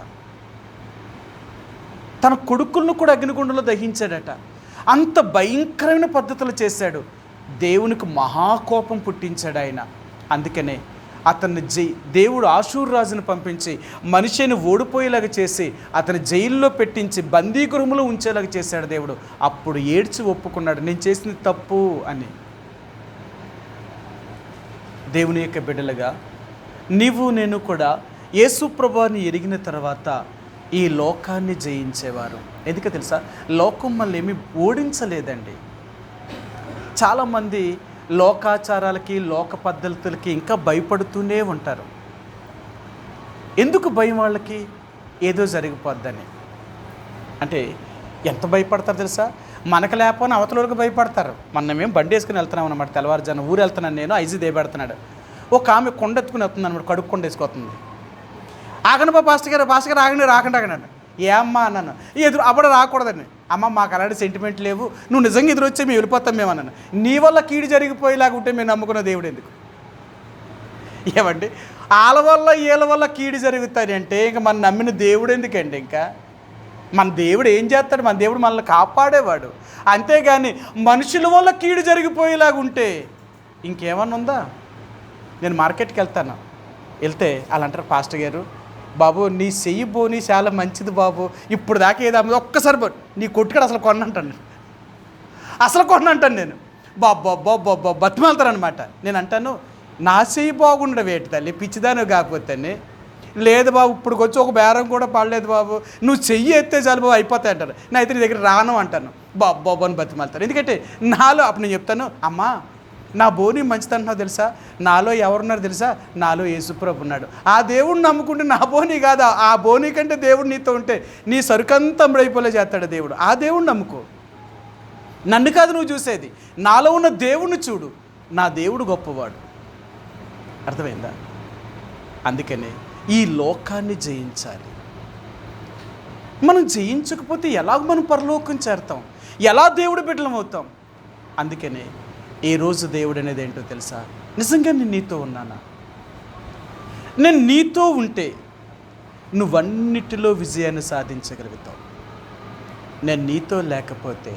తన కొడుకులను కూడా అగ్నిగుండంలో దహించాడట. అంత భయంకరమైన పద్ధతులు చేశాడు. దేవునికి మహాకోపం పుట్టించాడు ఆయన. అందుకనే అతన్ని దేవుడు ఆషూరు రాజును పంపించి మనిషిని ఓడిపోయేలాగా చేసి అతని జైల్లో పెట్టించి బందీగృహంలో ఉంచేలాగా చేశాడు దేవుడు. అప్పుడు ఏడ్చి ఒప్పుకున్నాడు, నేను చేసింది తప్పు అని. దేవుని యొక్క బిడ్డలుగా నీవు నేను కూడా యేసు ప్రభువుని ఎరిగిన తర్వాత ఈ లోకాన్ని జయించేవారు. ఎందుకు తెలుసా? లోకం మళ్ళీ ఏమీ ఓడించలేదండి. చాలామంది లోకాచారాలకి, లోక పద్ధతులకి ఇంకా భయపడుతూనే ఉంటారు. ఎందుకు భయం వాళ్ళకి? ఏదో జరిగిపోద్దని. అంటే ఎంత భయపడతారు తెలుసా? మనకు లేకపోయినా అవతలకి భయపడతారు. మేము బండి వేసుకుని వెళ్తున్నాం అనమాట, తెల్లవారుజాను ఊరు వెళ్తున్నాను నేను, ఐజీ దేబెడుతున్నాడు. ఒక ఆమె కొండ ఎత్తుకుని వస్తుంది అనమాట, కడుపు కొండ వేసుకొస్తుంది. ఆగండి బా పాస్టర్ గారు ఆగండి, రాకండి. ఏ అమ్మ అన్నాను. ఎదురు అప్పుడు రాకూడదండి. అమ్మ మాకు అలాంటి సెంటిమెంట్ లేవు, నువ్వు నిజంగా ఎదురు వచ్చే మేము వెళ్ళిపోతాం మేము అన్నాను. నీ వల్ల కీడు జరిగిపోయేలాగా ఉంటే మేము నమ్ముకున్న దేవుడు ఎందుకు? ఏమండి, వాళ్ళ వల్ల వీళ్ళ వల్ల కీడు జరుగుతుంది అంటే ఇంకా మనం నమ్మిన దేవుడు ఎందుకండి? ఇంకా మన దేవుడు ఏం చేస్తాడు? మన దేవుడు మనల్ని కాపాడేవాడు. అంతేగాని మనుషుల వల్ల కీడు జరిగిపోయేలాగా ఉంటే ఇంకేమన్నా ఉందా? నేను మార్కెట్కి వెళ్తే అలా అంటారు, పాస్టర్ గారు బాబు నీ చెయ్యి బోని చాలా మంచిది బాబు, ఇప్పుడు దాకా ఏదో ఒక్కసారి నీ కొట్టుకాడు అసలు కొన్నంటాను నేను. బాబా బతిమాలుతారనమాట. నేను అంటాను, నా చెయ్యి బాగుండడం ఏంటి తల్లి, పిచ్చిదాను కాకపోతే. లేదు బాబు ఇప్పుడు వచ్చి ఒక బేరం కూడా పడలేదు బాబు, నువ్వు చెయ్యి ఎత్తే చాలు బాబు అయిపోతాయి అంటారు. నేను అయితే నీ దగ్గర రాను అంటాను. బాబు అని బతిమాలుతారు. ఎందుకంటే నాలో అప్పుడు నేను చెప్తాను, అమ్మా నా బోని మంచిదంటున్నావు తెలుసా, నాలో ఎవరున్నారు తెలుసా? నాలో యేసుప్రభు ఉన్నాడు. ఆ దేవుడిని నమ్ముకుంటే నా బోని కాదా, ఆ బోని కంటే దేవుడు నీతో ఉంటే నీ సరుకంతా అయిపోలే చేస్తాడు దేవుడు. ఆ దేవుడిని నమ్ముకో. నన్ను కాదు నువ్వు చూసేది, నాలో ఉన్న దేవుడిని చూడు. నా దేవుడు గొప్పవాడు. అర్థమైందా? అందుకనే ఈ లోకాన్ని జయించాలి. మనం జయించకపోతే ఎలాగ మనం పరలోకం చేరుతాం, ఎలా దేవుడు బిడ్డలం అవుతాం? అందుకనే ఏ రోజు దేవుడు అనేది ఏంటో తెలుసా? నిజంగా నేను నీతో ఉన్నానా? నేను నీతో ఉంటే నువ్వన్నిటిలో విజయాన్ని సాధించగలుగుతావు. నేను నీతో లేకపోతే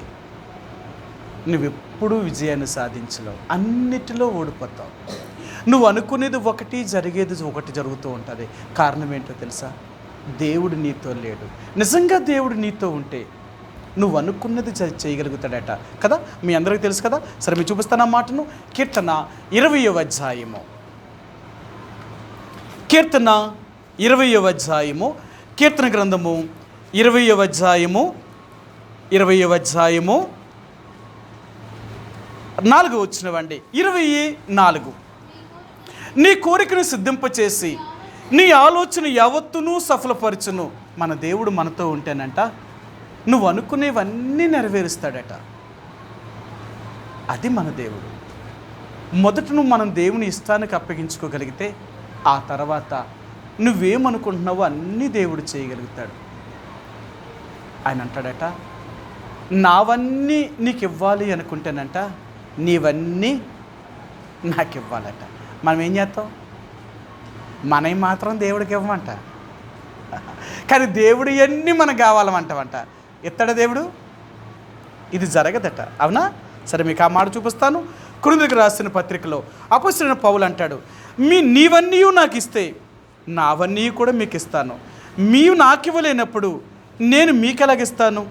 నువ్వెప్పుడూ విజయాన్ని సాధించలేవు, అన్నిటిలో ఓడిపోతావు. నువ్వు అనుకునేది ఒకటి, జరిగేది ఒకటి జరుగుతూ ఉంటుంది. కారణం ఏంటో తెలుసా? దేవుడు నీతో లేడు. నిజంగా దేవుడు నీతో ఉంటే నువ్వు అనుకున్నది చేయగలుగుతాడట కదా. మీ అందరికీ తెలుసు కదా. సరే మీరు చూపిస్తాను ఆ మాటను. కీర్తన 20వ అధ్యాయము, కీర్తన 20వ అధ్యాయము, కీర్తన గ్రంథము 20వ అధ్యాయము 4వ వచనమండి. 24 నీ కోరికను సిద్ధింపచేసి నీ ఆలోచన యావత్తును సఫలపరచును. మన దేవుడు మనతో ఉంటేనంట నువ్వు అనుకునేవన్నీ నెరవేరుస్తాడట. అది మన దేవుడు. మొదట నువ్వు మనం దేవుని ఇష్టానికి అప్పగించుకోగలిగితే ఆ తర్వాత నువ్వేమనుకుంటున్నావో అన్నీ దేవుడు చేయగలుగుతాడు. ఆయన అంటాడట, నావన్నీ నీకు ఇవ్వాలి అనుకుంటేనంట నీవన్నీ నాకు ఇవ్వాలట. మనం ఏం చేస్తాం? మనవి మాత్రం దేవుడికి ఇవ్వమంట, కానీ దేవుడు ఇవన్నీ మనకు కావాలమంటావంట. ఎత్తడా దేవుడు? ఇది జరగదట. అవునా? సరే మీకు ఆ మాట చూపిస్తాను. కొరింథీయులకు రాసిన పత్రికలో అపొస్తలుడైన పౌలు అంటాడు, నీవన్నీ నాకు ఇస్తే నావన్నీ కూడా మీకు ఇస్తాను. మీరు నాకు ఇవ్వలేనప్పుడు నేను మీకు ఎలాగిస్తాను?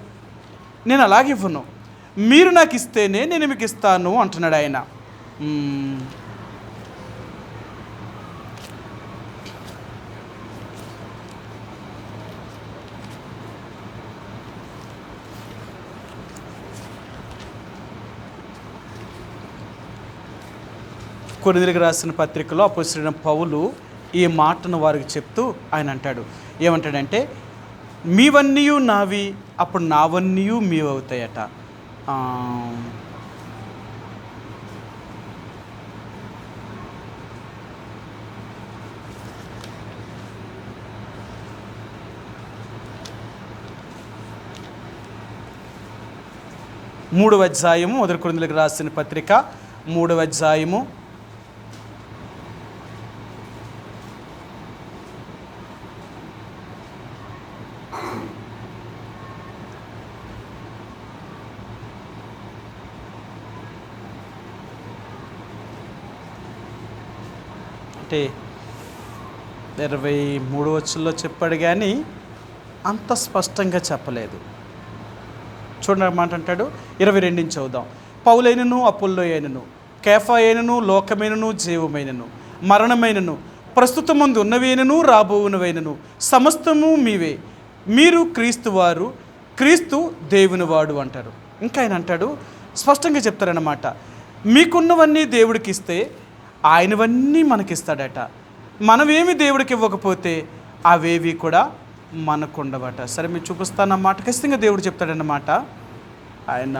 నేను అలాగివ్వను. మీరు నాకు ఇస్తేనే నేను మీకు ఇస్తాను అంటున్నాడు ఆయన. కొరింథీయులకు రాసిన పత్రికలో అపొస్తలుడైన పౌలు ఈ మాటను వారికి చెప్తూ ఆయన అంటాడు, ఏమంటాడంటే, మీవన్నీ నావి, అప్పుడు నావన్నీ మీవి అవుతాయట. మూడవ అధ్యాయము, మొదటి కొరింథీయులకు రాసిన పత్రిక 3వ అధ్యాయము 23వ వచనంలో చెప్పాడు కానీ అంత స్పష్టంగా చెప్పలేదు. చూడండి మాట అంటాడు. 22 చదువుదాం. పౌలైనను అపొల్లో అయినను కేఫా అయినను లోకమైనను జీవమైనను మరణమైనను ప్రస్తుతమందు ఉన్నవేనను రాబోవునవైనను సమస్తము మీవే, మీరు క్రీస్తు వారు, క్రీస్తు దేవుని వాడు అంటారు. ఇంకా ఆయన అంటాడు, స్పష్టంగా చెప్తారన్నమాట, మీకున్నవన్నీ దేవుడికి ఇస్తే ఆయనవన్నీ మనకిస్తాడట. మనమేమి దేవుడికి ఇవ్వకపోతే అవేవి కూడా మనకుండవట. సరే మీరు చూపిస్తానన్నమాట. ఖచ్చితంగా దేవుడు చెప్తాడన్నమాట. ఆయన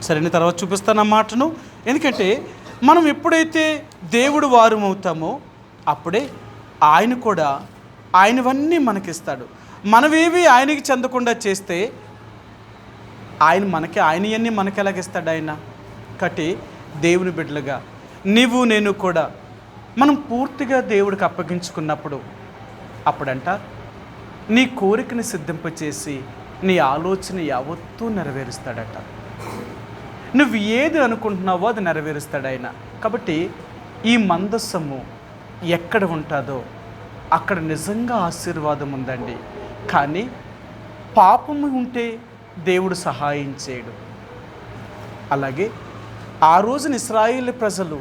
సరైన తర్వాత చూపిస్తాను ఆ మాటను. ఎందుకంటే మనం ఎప్పుడైతే దేవుడు వారం అవుతామో అప్పుడే ఆయన కూడా ఆయనవన్నీ మనకిస్తాడు. మనవేవి ఆయనకి చెందకుండా చేస్తే ఆయనవన్నీ మనకి ఎలాగిస్తాడు ఆయన? కాబట్టి దేవుని బిడ్డలుగా నీవు నేను కూడా మనం పూర్తిగా దేవుడికి అప్పగించుకున్నప్పుడు అప్పుడంట నీ కోరికని సిద్ధింపచేసి నీ ఆలోచన యావత్తూ నెరవేరుస్తాడట. నువ్వు ఏది అనుకుంటున్నావో అది నెరవేరుస్తాడు ఆయన. కాబట్టి ఈ మందస్సము ఎక్కడ ఉంటుందో అక్కడ నిజంగా ఆశీర్వాదం ఉందండి. కానీ పాపము ఉంటే దేవుడు సహాయం చేయడు. అలాగే ఆ రోజున ఇశ్రాయేలు ప్రజలు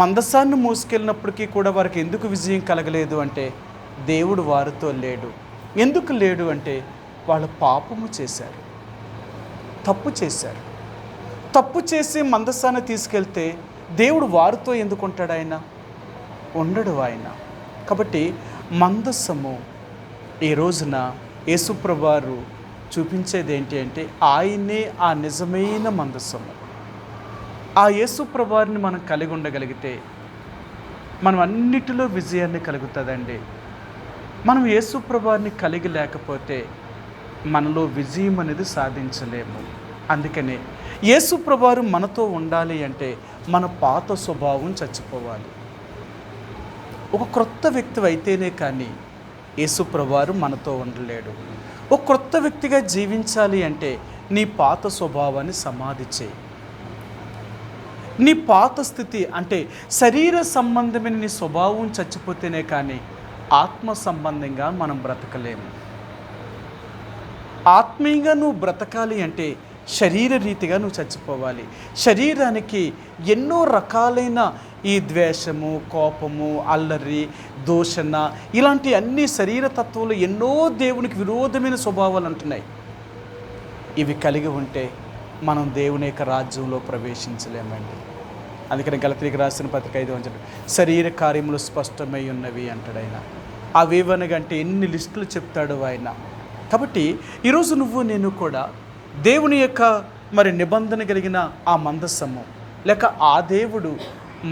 మందసాన్ని మోసుకెళ్ళినప్పటికీ కూడా వారికి ఎందుకు విజయం కలగలేదు అంటే దేవుడు వారితో లేడు. ఎందుకు లేడు అంటే వాళ్ళు పాపము చేశారు, తప్పు చేశారు. తప్పు చేసి మందసాన్ని తీసుకెళ్తే దేవుడు వారితో ఎందుకు ఉంటాడు? ఆయన ఉండడు ఆయన. కాబట్టి మందస్సము ఈ రోజున యేసుప్రభువారు చూపించేది ఏంటి అంటే ఆయనే ఆ నిజమైన మందస్సము. ఆ యేసుప్రభువారిని మనం కలిగి ఉండగలిగితే మనం అన్నిటిలో విజయాన్ని కలుగుతుందండి. మనం యేసుప్రభువారిని కలిగి లేకపోతే మనలో విజయం అనేది సాధించలేము. అందుకనే యేసుప్రభువారు మనతో ఉండాలి అంటే మన పాత స్వభావం చచ్చిపోవాలి. ఒక క్రొత్త వ్యక్తి అయితేనే కానీ యేసుప్రభువారు మనతో ఉండలేడు. ఒక క్రొత్త వ్యక్తిగా జీవించాలి అంటే నీ పాత స్వభావాన్ని సమాధి చేయి. నీ పాత స్థితి అంటే శరీర సంబంధమైన నీ స్వభావం చచ్చిపోతేనే కానీ ఆత్మ సంబంధంగా మనం బ్రతకలేము. ఆత్మీయంగా నువ్వు బ్రతకాలి అంటే శరీర రీతిగా నువ్వు చచ్చిపోవాలి. శరీరానికి ఎన్నో రకాలైన ఈ ద్వేషము, కోపము, అల్లరి, దూషణ ఇలాంటి అన్ని శరీర తత్వంలో ఎన్నో దేవునికి విరోధమైన స్వభావాలు ఉంటున్నాయి. ఇవి కలిగి ఉంటే మనం దేవుని యొక్క రాజ్యంలో ప్రవేశించలేమండి. అందుకని గలతీయులకు రాసిన పత్రిక 5 శరీర కార్యములు స్పష్టమై ఉన్నవి అంటాడు ఆయన. అవేవనగంటే ఎన్ని లిస్టులు చెప్తాడు ఆయన. కాబట్టి ఈరోజు నువ్వు నేను కూడా దేవుని యొక్క నిబంధన కలిగిన ఆ మందస్సము లేక ఆ దేవుడు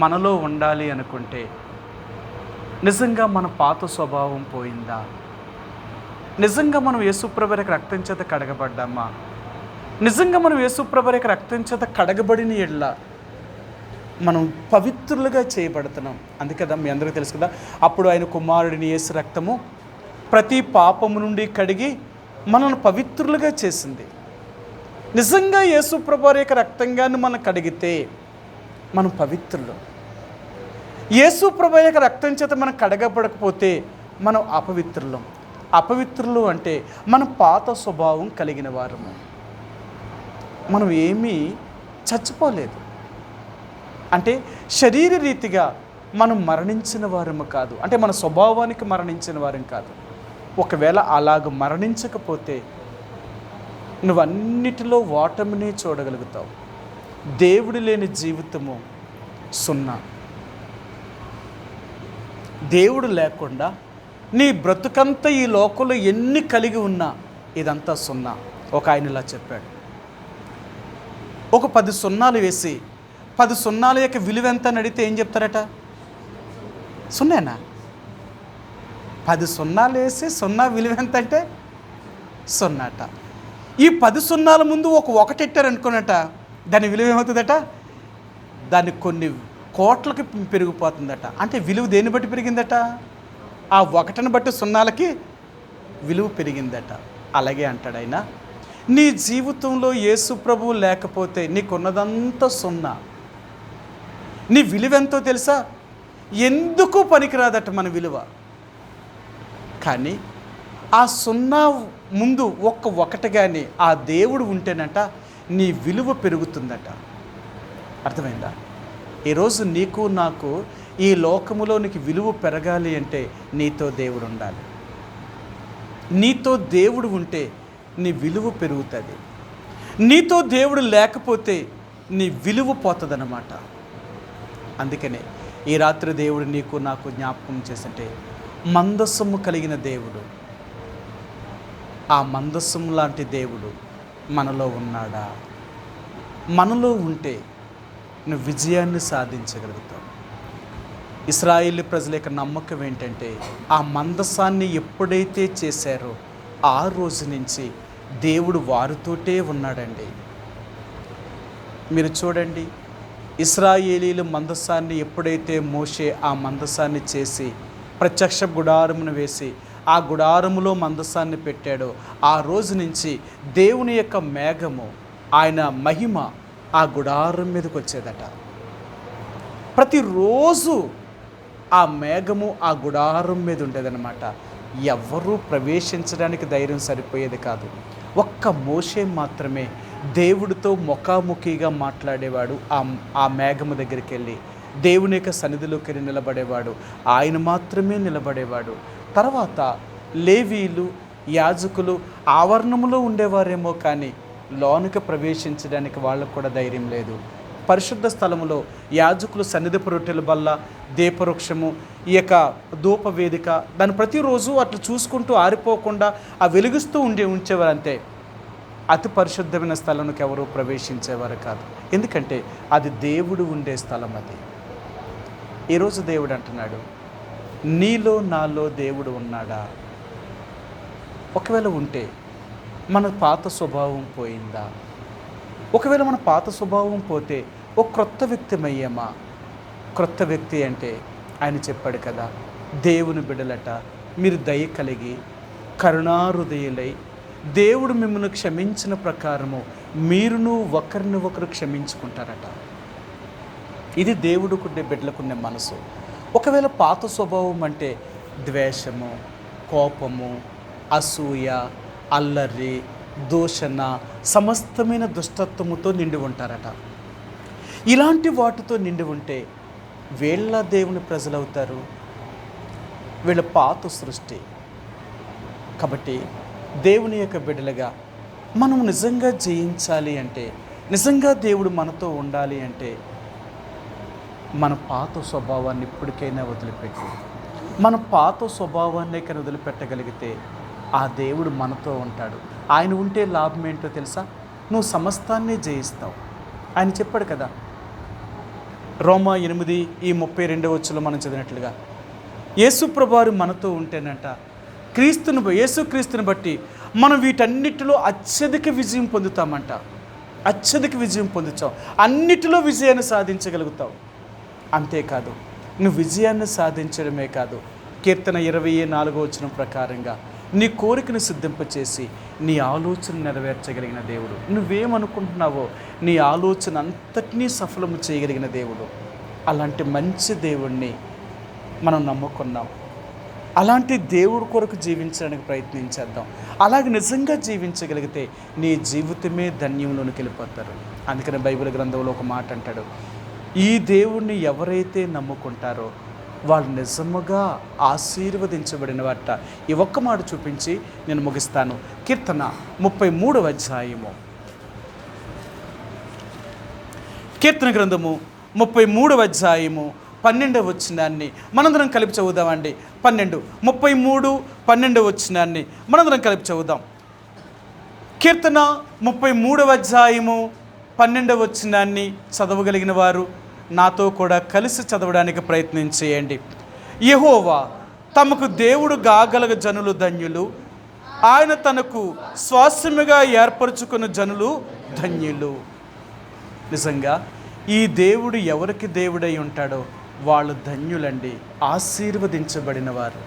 మనలో ఉండాలి అనుకుంటే నిజంగా మన పాత స్వభావం పోయిందా? నిజంగా మనం యేసుప్రభు యొక్క రక్తం చేత కడగబడ్డామా? నిజంగా మనం యేసుప్రభు యొక్క రక్తం చేత కడగబడిన ఎడ్ల మనం పవిత్రులుగా చేయబడుతున్నాం. అందుకదా మీ అందరికీ తెలుసు కదా, అప్పుడు ఆయన కుమారుడిని యేసు రక్తము ప్రతి పాపము నుండి కడిగి మనల్ని పవిత్రులుగా చేసింది. నిజంగా యేసుప్రభు యొక్క రక్తంగాన్ని మనం కడిగితే మనం పవిత్రులు. యేసుప్రభు యొక్క రక్తం చేత మనం కడగబడకపోతే మనం అపవిత్రులం. అపవిత్రులు అంటే మన పాత స్వభావం కలిగిన వారము. మనం ఏమీ చచ్చిపోలేదు. అంటే శరీర రీతిగా మనం మరణించిన వారము కాదు, అంటే మన స్వభావానికి మరణించిన వారం కాదు. ఒకవేళ అలాగ మరణించకపోతే నువ్వు అన్నిటిలో ఓటమిని చూడగలుగుతావు. దేవుడు లేని జీవితము సున్నా. దేవుడు లేకుండా నీ బ్రతుకంతా ఈ లోకంలో ఎన్ని కలిగి ఉన్నా ఇదంతా సున్నా. ఒక ఆయన ఇలా చెప్పాడు, ఒక 10 సున్నాలు వేసి 10 సున్నాల యొక్క విలువ ఎంత అని అడిగితే ఏం చెప్తారట? సున్నేనా? 10 సున్నాలు వేసి సున్నా విలువ ఎంత అంటే సున్నాట. ఈ 10 సున్నాల ముందు ఒకటి ఎట్టారనుకోనట, దాని విలువ ఏమవుతుందట? దాన్ని కొన్ని కోట్లకి పెరిగిపోతుందట. అంటే విలువ దేన్ని బట్టి పెరిగిందట? ఆ ఒకటిని బట్టి సున్నాలకి విలువ పెరిగిందట. అలాగే అంటాడు ఆయన, నీ జీవితంలో యేసు ప్రభువు లేకపోతే నీకున్నదంతా సున్నా. నీ విలువ ఎంతో తెలుసా? ఎందుకు పనికిరాదట మన విలువ. కానీ ఆ సున్నా ముందు ఒకటి కానీ ఆ దేవుడు ఉంటేనట నీ విలువ పెరుగుతుందట. అర్థమైందా? ఈరోజు నీకు నాకు ఈ లోకములో నీకు విలువ పెరగాలి అంటే నీతో దేవుడు ఉండాలి. నీతో దేవుడు ఉంటే నీ విలువ పెరుగుతుంది. నీతో దేవుడు లేకపోతే నీ విలువ పోతుందన్నమాట. అందుకనే ఈ రాత్రి దేవుడు నీకు నాకు జ్ఞాపకం చేస్తుంటే, మందస్సము కలిగిన దేవుడు, ఆ మందస్సం లాంటి దేవుడు మనలో ఉన్నాడా? మనలో ఉంటే నువ్వు విజయాన్ని సాధించగలుగుతావు. ఇశ్రాయేలు ప్రజల యొక్క నమ్మకం ఏంటంటే, ఆ మందసాన్ని ఎప్పుడైతే చేశారో ఆ రోజు నుంచి దేవుడు వారితోటే ఉన్నాడండి. మీరు చూడండి, ఇశ్రాయేలీలు మందసాన్ని ఎప్పుడైతే మోషే ఆ మందసాన్ని చేసి ప్రత్యక్ష గుడారమును వేసి ఆ గుడారములో మందసాన్ని పెట్టాడో ఆ రోజు నుంచి దేవుని యొక్క మేఘము, ఆయన మహిమ ఆ గుడారం మీదకి వచ్చేదట. ప్రతిరోజు ఆ మేఘము ఆ గుడారం మీద ఉండేదన్నమాట. ఎవరూ ప్రవేశించడానికి ధైర్యం సరిపోయేది కాదు. ఒక్క మోషే మాత్రమే దేవుడితో ముఖాముఖిగా మాట్లాడేవాడు. ఆ మేఘము దగ్గరికి వెళ్ళి దేవుని యొక్క సన్నిధిలోకి వెళ్ళి నిలబడేవాడు. ఆయన మాత్రమే నిలబడేవాడు. తర్వాత లేవీలు, యాజకులు ఆవరణములో ఉండేవారేమో కానీ లోనికి ప్రవేశించడానికి వాళ్ళకు కూడా ధైర్యం లేదు. పరిశుద్ధ స్థలములో యాజకులు సన్నిధిపు రొట్టెల బల్ల, దీపవృక్షము, ఈ యొక్క ధూప వేదిక, దాన్ని ప్రతిరోజు అట్లా చూసుకుంటూ ఆరిపోకుండా ఆ వెలుగుస్తూ ఉంచేవారు. అంతే, అతి పరిశుద్ధమైన స్థలంలోకి ఎవరూ ప్రవేశించేవారు కాదు. ఎందుకంటే అది దేవుడు ఉండే స్థలం. అది ఈరోజు దేవుడు అంటున్నాడు, నీలో నాలో దేవుడు ఉన్నాడా? ఒకవేళ ఉంటే మన పాత స్వభావం పోయిందా? ఒకవేళ మన పాత స్వభావం పోతే ఒక క్రొత్త వ్యక్తిమయ్యామా? క్రొత్త వ్యక్తి అంటే ఆయన చెప్పాడు కదా, దేవుని బిడ్డలట మీరు దయ కలిగి కరుణాహృదయులై దేవుడు మిమ్మల్ని క్షమించిన ప్రకారము మీరును ఒకరిని ఒకరు క్షమించుకుంటారట. ఇది దేవుడుకుండే బిడ్డలకుండే మనసు. ఒకవేళ పాత స్వభావం అంటే ద్వేషము, కోపము, అసూయ, అల్లరి, దూషణ, సమస్తమైన దుష్టత్వముతో నిండి ఉంటారట. ఇలాంటి వాటితో నిండి ఉంటే వీళ్ళ దేవుని ప్రజలవుతారు, వీళ్ళ పాత సృష్టి. కాబట్టి దేవుని యొక్క బిడ్డలుగా మనం నిజంగా జయించాలి అంటే, నిజంగా దేవుడు మనతో ఉండాలి అంటే మన పాత స్వభావాన్ని ఇప్పటికైనా వదిలిపెట్టి, మన పాత స్వభావాన్ని కానీ వదిలిపెట్టగలిగితే ఆ దేవుడు మనతో ఉంటాడు. ఆయన ఉంటే లాభం ఏంటో తెలుసా? నువ్వు సమస్తాన్ని జయిస్తావు. ఆయన చెప్పాడు కదా, రోమా 8:32 మనం చదివినట్లుగా, యేసుప్రభువారు మనతో ఉంటేనంట యేసుక్రీస్తుని బట్టి మనం వీటన్నిటిలో అత్యధిక విజయం పొందుతామంట. అత్యధిక విజయం పొందుతావు, అన్నిటిలో విజయాన్ని సాధించగలుగుతావు. అంతేకాదు, నువ్వు విజయాన్ని సాధించడమే కాదు, కీర్తన 24 ప్రకారంగా నీ కోరికను సిద్ధింపచేసి నీ ఆలోచన నెరవేర్చగలిగిన దేవుడు. నువ్వేమనుకుంటున్నావో నీ ఆలోచన అంతటినీ సఫలము చేయగలిగిన దేవుడు. అలాంటి మంచి దేవుణ్ణి మనం నమ్ముకున్నాం. అలాంటి దేవుడి కొరకు జీవించడానికి ప్రయత్నించేద్దాం. అలాగే నిజంగా జీవించగలిగితే నీ జీవితమే ధన్యంలోనికి వెళ్ళిపోతారు. అందుకని బైబిల్ గ్రంథంలో ఒక మాట అంటాడు, ఈ దేవుణ్ణి ఎవరైతే నమ్ముకుంటారో వాళ్ళు నిజముగా ఆశీర్వదించబడిన వాట. ఈ ఒక్క మాట చూపించి నేను ముగిస్తాను. కీర్తన 33వ అధ్యాయము, కీర్తన గ్రంథము 33వ అధ్యాయము 12వ వచనాన్ని మనందరం కలిపి చదువుదామండి. 33:12 వచనాన్ని మనందరం కలిపి చదువుదాం. కీర్తన 33వ అధ్యాయము 12వ వచనాన్ని చదవగలిగిన వారు నాతో కూడా కలిసి చదవడానికి ప్రయత్నం చేయండి. యెహోవా తమకు దేవుడు గాగలగ జనులు ధన్యులు, ఆయన తనకు స్వాస్థ్యముగా ఏర్పరచుకున్న జనులు ధన్యులు. నిజంగా ఈ దేవుడు ఎవరికి దేవుడై ఉంటాడో వాళ్ళు ధన్యులండి, ఆశీర్వదించబడిన వారు.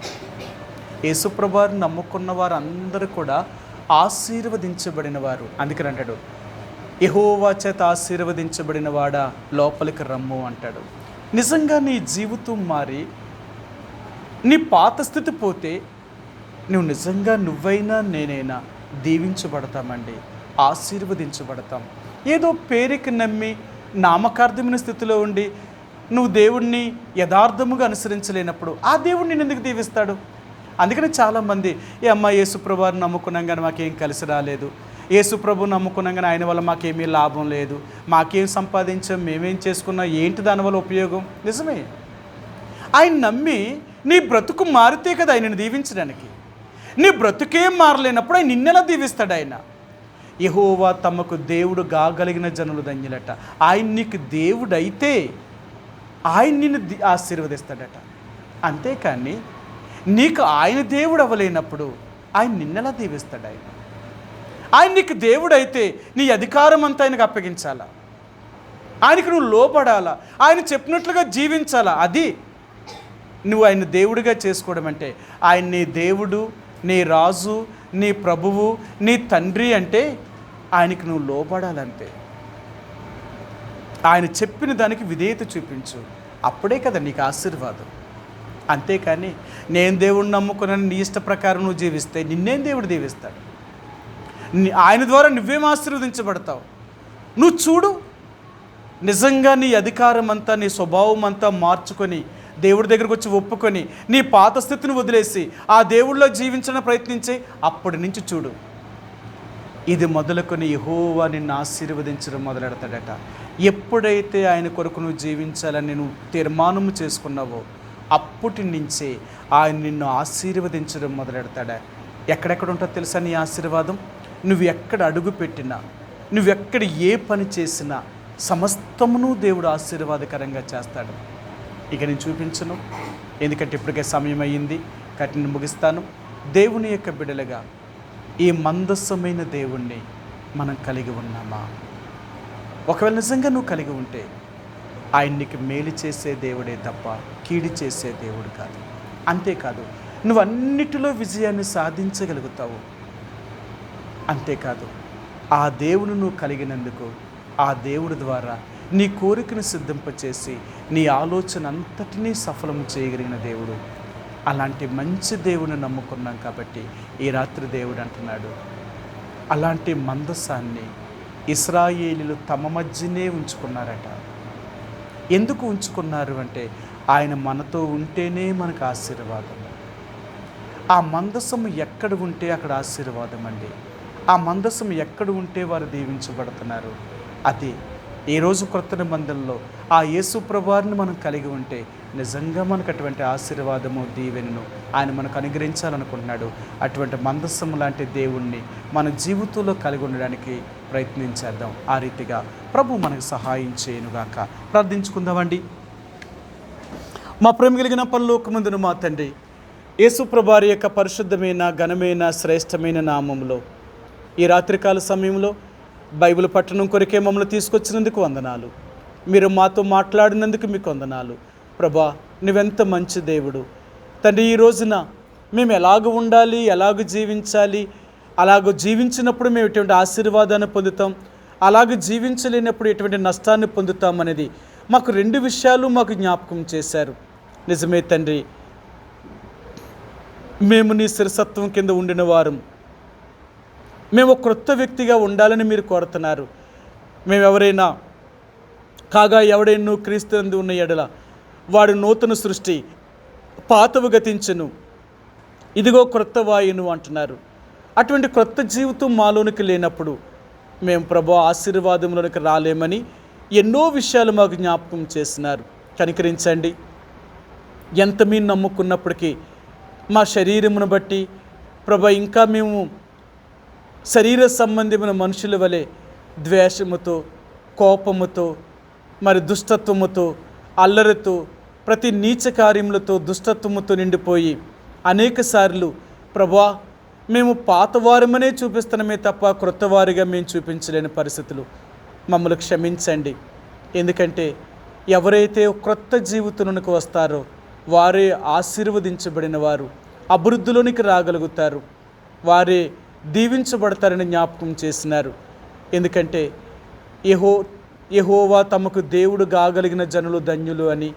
యేసుప్రభువుని నమ్ముకున్న వారు అందరూ కూడా ఆశీర్వదించబడిన వారు. అందుకని అంటాడు, యెహోవా చేత ఆశీర్వదించబడిన వాడా లోపలికి రమ్ము అంటాడు. నిజంగా నీ జీవితం మారి నీ పాత స్థితి పోతే నువ్వు నిజంగా నువ్వైనా నేనైనా దీవించబడతామండి, ఆశీర్వదించబడతాం. ఏదో పేరుకి నమ్మి నామకార్థమైన స్థితిలో ఉండి నువ్వు దేవుణ్ణి యథార్థముగా అనుసరించలేనప్పుడు ఆ దేవుడు నిన్ను ఎందుకు దీవిస్తాడు? అందుకని చాలామంది ఏ అమ్మ యేసుప్రభుని నమ్ముకున్నాం కానీ మాకేం కలిసి రాలేదు, యేసుప్రభు నమ్ముకున్నాం కానీ ఆయన వల్ల మాకేమీ లాభం లేదు, మాకేం సంపాదించాం, మేమేం చేసుకున్నాం, ఏంటి దానివల్ల ఉపయోగం? నిజమే, ఆయన నమ్మి నీ బ్రతుకు మారితే కదా ఆయనను దీవించడానికి. నీ బ్రతుకేం మారలేనప్పుడు ఆయన నిన్నెలా దీవిస్తాడు? ఆయన యెహోవా తమకు దేవుడు గాగలిగిన జనులు ధన్యులట. ఆయన నీకు దేవుడు అయితే ఆయన నిన్ను ఆశీర్వదిస్తాడట. అంతేకాని నీకు ఆయన దేవుడు అవ్వలేనప్పుడు ఆయన నిన్నెలా దీవిస్తాడు? ఆయన నీకు దేవుడు అయితే నీ అధికారం అంతా ఆయనకు అప్పగించాలా, ఆయనకు నువ్వు లోపడాలా, ఆయన చెప్పినట్లుగా జీవించాలా. అది నువ్వు ఆయన దేవుడిగా చేసుకోవడం అంటే. ఆయన నీ దేవుడు, నీ రాజు, నీ ప్రభువు, నీ తండ్రి అంటే ఆయనకు నువ్వు లోపడాలంతే. ఆయన చెప్పిన దానికి విధేయత చూపించు, అప్పుడే కదా నీకు ఆశీర్వాదం. అంతేకాని నేను దేవుడిని నమ్ముకున్నాను నీ ఇష్ట ప్రకారం నువ్వు జీవిస్తే నిన్నేం దేవుడు దీవిస్తాడు? ఆయన ద్వారా నువ్వేం ఆశీర్వదించబడతావు? నువ్వు చూడు, నిజంగా నీ అధికారం అంతా నీ స్వభావం అంతా మార్చుకొని దేవుడి దగ్గరకు వచ్చి ఒప్పుకొని నీ పాత స్థితిని వదిలేసి ఆ దేవుళ్ళలో జీవించడం ప్రయత్నించి అప్పటి నుంచి చూడు, ఇది మొదలుకొని యెహోవా నిన్ను ఆశీర్వదించడం మొదలెడతాడట. ఎప్పుడైతే ఆయన కొరకు నువ్వు జీవించాలని నువ్వు తీర్మానం చేసుకున్నావో అప్పటి నుంచే ఆయన నిన్ను ఆశీర్వదించడం మొదలెడతాడా. ఎక్కడెక్కడ ఉంటుందో తెలుసా నీ ఆశీర్వాదం? నువ్వు ఎక్కడ అడుగు పెట్టినా, నువ్వెక్కడ ఏ పని చేసినా సమస్తమును దేవుడు ఆశీర్వాదకరంగా చేస్తాడు. ఇక నేను చూపించను, ఎందుకంటే ఇప్పటికే సమయం అయ్యింది, కట్టిని ముగిస్తాను. దేవుని యొక్క బిడ్డలుగా ఈ మందస్సమైన దేవుణ్ణి మనం కలిగి ఉన్నామా? ఒకవేళ నిజంగా నువ్వు కలిగి ఉంటే ఆయన నీకు మేలు చేసే దేవుడే తప్ప కీడు చేసే దేవుడు కాదు. అంతేకాదు, నువ్వు అన్నిటిలో విజయాన్ని సాధించగలుగుతావు. అంతేకాదు, ఆ దేవుని నువ్వు కలిగినందుకు ఆ దేవుడి ద్వారా నీ కోరికను సిద్ధింపచేసి నీ ఆలోచన అంతటినీ సఫలం చేయగలిగిన దేవుడు. అలాంటి మంచి దేవుని నమ్ముకున్నాం కాబట్టి ఈ రాత్రి దేవుడు అంటున్నాడు, అలాంటి మందసాన్ని ఇశ్రాయేలీయులు తమ మధ్యనే ఉంచుకున్నారట. ఎందుకు ఉంచుకున్నారు అంటే ఆయన మనతో ఉంటేనే మనకు ఆశీర్వాదం. ఆ మందసం ఎక్కడ ఉంటే అక్కడ ఆశీర్వాదం అండి. ఆ మందసం ఎక్కడ ఉంటే వారు దీవించబడుతున్నారు. అది ఈరోజు క్రొత్త నిబంధనలో ఆ యేసు ప్రభువారిని మనం కలిగి ఉంటే నిజంగా మనకు అటువంటి ఆశీర్వాదము దీవెనను ఆయన మనకు అనుగ్రహించాలనుకుంటున్నాడు. అటువంటి మందస్సం లాంటి దేవుణ్ణి మన జీవితంలో కలిగి ఉండడానికి ప్రయత్నించేద్దాం. ఆ రీతిగా ప్రభు మనకు సహాయం చేయనుగాక. ప్రార్థించుకుందామండి. మా ప్రేమ కలిగిన పరలోకమందున మా తండ్రి, యేసు ప్రభువారి యొక్క పరిశుద్ధమైన ఘనమైన శ్రేష్టమైన నామములో ఈ రాత్రికాల సమయంలో బైబిల్ పట్టణం కొరకే మమ్మల్ని తీసుకొచ్చినందుకు వందనాలు. మీరు మాతో మాట్లాడినందుకు మీకు వందనాలు. ప్రభా, నువ్వెంత మంచి దేవుడు తండ్రి. ఈ రోజున మేము ఎలాగ ఉండాలి, ఎలాగ జీవించాలి, అలాగ జీవించినప్పుడు మేము ఎటువంటి ఆశీర్వాదాన్ని పొందుతాం, అలాగ జీవించలేనప్పుడు ఎటువంటి నష్టాన్ని పొందుతాం అనేది మాకు 2 విషయాలు మాకు జ్ఞాపకం చేశారు. నిజమే తండ్రి, మేము నీ శిరసత్వం కింద ఉండిన వారం, మేము క్రొత్త వ్యక్తిగా ఉండాలని మీరు కోరుతున్నారు. మేము ఎవరైనా కాగా ఎవడైనా క్రీస్తునందు ఉన్న ఎడల వాడు నూతన సృష్టి, పాతవు గతించెను, ఇదిగో క్రొత్త వాయును అంటున్నారు. అటువంటి క్రొత్త జీవితం మాలోనికి లేనప్పుడు మేము ప్రభు ఆశీర్వాదంలోనికి రాలేమని ఎన్నో విషయాలు మాకు జ్ఞాపకం చేస్తున్నారు. కనికరించండి. ఎంత మీరు నమ్ముకున్నప్పటికీ మా శరీరమును బట్టి ప్రభు ఇంకా మేము శరీర సంబంధమైన మనుషుల వలె ద్వేషముతో, కోపముతో, మరి దుష్టత్వముతో, అల్లరితో, ప్రతి నీచ కార్యములతో, దుష్టత్వముతో నిండిపోయి అనేకసార్లు ప్రభువా మేము పాతవారమనే చూపిస్తున్నామే తప్ప క్రొత్తవారిగా మేము చూపించలేని పరిస్థితులు. మమ్మల్ని క్షమించండి. ఎందుకంటే ఎవరైతే క్రొత్త జీవితంలోనికి వస్తారో వారే ఆశీర్వదించబడిన వారు, అభివృద్ధిలోనికి రాగలుగుతారు, వారే దీవించబడతారని జ్ఞాపకం చేసినారు. ఎందుకంటే యెహోవా తమకు దేవుడు కాగలిగిన జనులు ధన్యులు అని,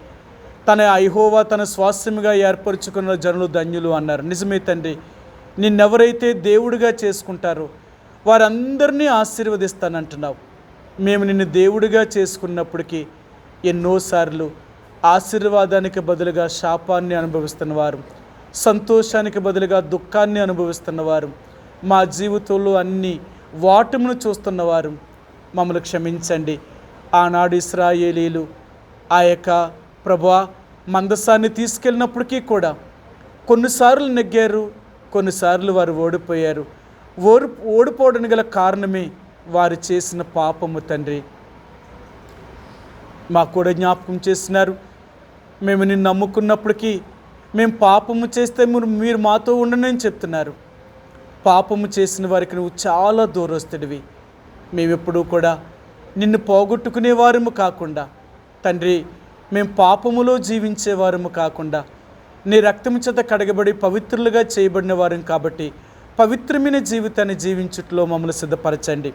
యెహోవా తన స్వాస్థ్యముగా ఏర్పరచుకున్న జనులు ధన్యులు అన్నారు. నిజమే తండ్రి, నిన్నెవరైతే దేవుడిగా చేసుకుంటారో వారందరినీ ఆశీర్వదిస్తానంటున్నావు. మేము నిన్ను దేవుడిగా చేసుకున్నప్పటికీ ఎన్నోసార్లు ఆశీర్వాదానికి బదులుగా శాపాన్ని అనుభవిస్తున్నవారు, సంతోషానికి బదులుగా దుఃఖాన్ని అనుభవిస్తున్నవారు, మా జీవితంలో అన్ని వాటమును చూస్తున్నవారు మమ్మల్ని క్షమించండి. ఆనాడు ఇశ్రాయేలీలు ఆ యొక్క ప్రభువా మందసాన్ని తీసుకెళ్ళినప్పటికీ కూడా కొన్నిసార్లు నెగ్గారు, కొన్నిసార్లు వారు ఓడిపోయారు. ఓడిపోవడానికి గల కారణమే వారు చేసిన పాపము తండ్రి. మాకు కూడా జ్ఞాపకం చేస్తున్నారు. మేము నిన్ను నమ్ముకున్నప్పటికీ మేము పాపము చేస్తే మీరు మాతో ఉండనని చెప్తున్నారు. పాపము చేసిన వారికి నువ్వు చాలా దూరస్తుడివి. మేమెప్పుడూ కూడా నిన్ను పోగొట్టుకునేవారము కాకుండా తండ్రి, మేము పాపములో జీవించేవారము కాకుండా నీ రక్తము చేత కడగబడి పవిత్రులుగా చేయబడిన వారం కాబట్టి పవిత్రమైన జీవితాన్ని జీవించుట్లో మమ్మల్ని సిద్ధపరచండి.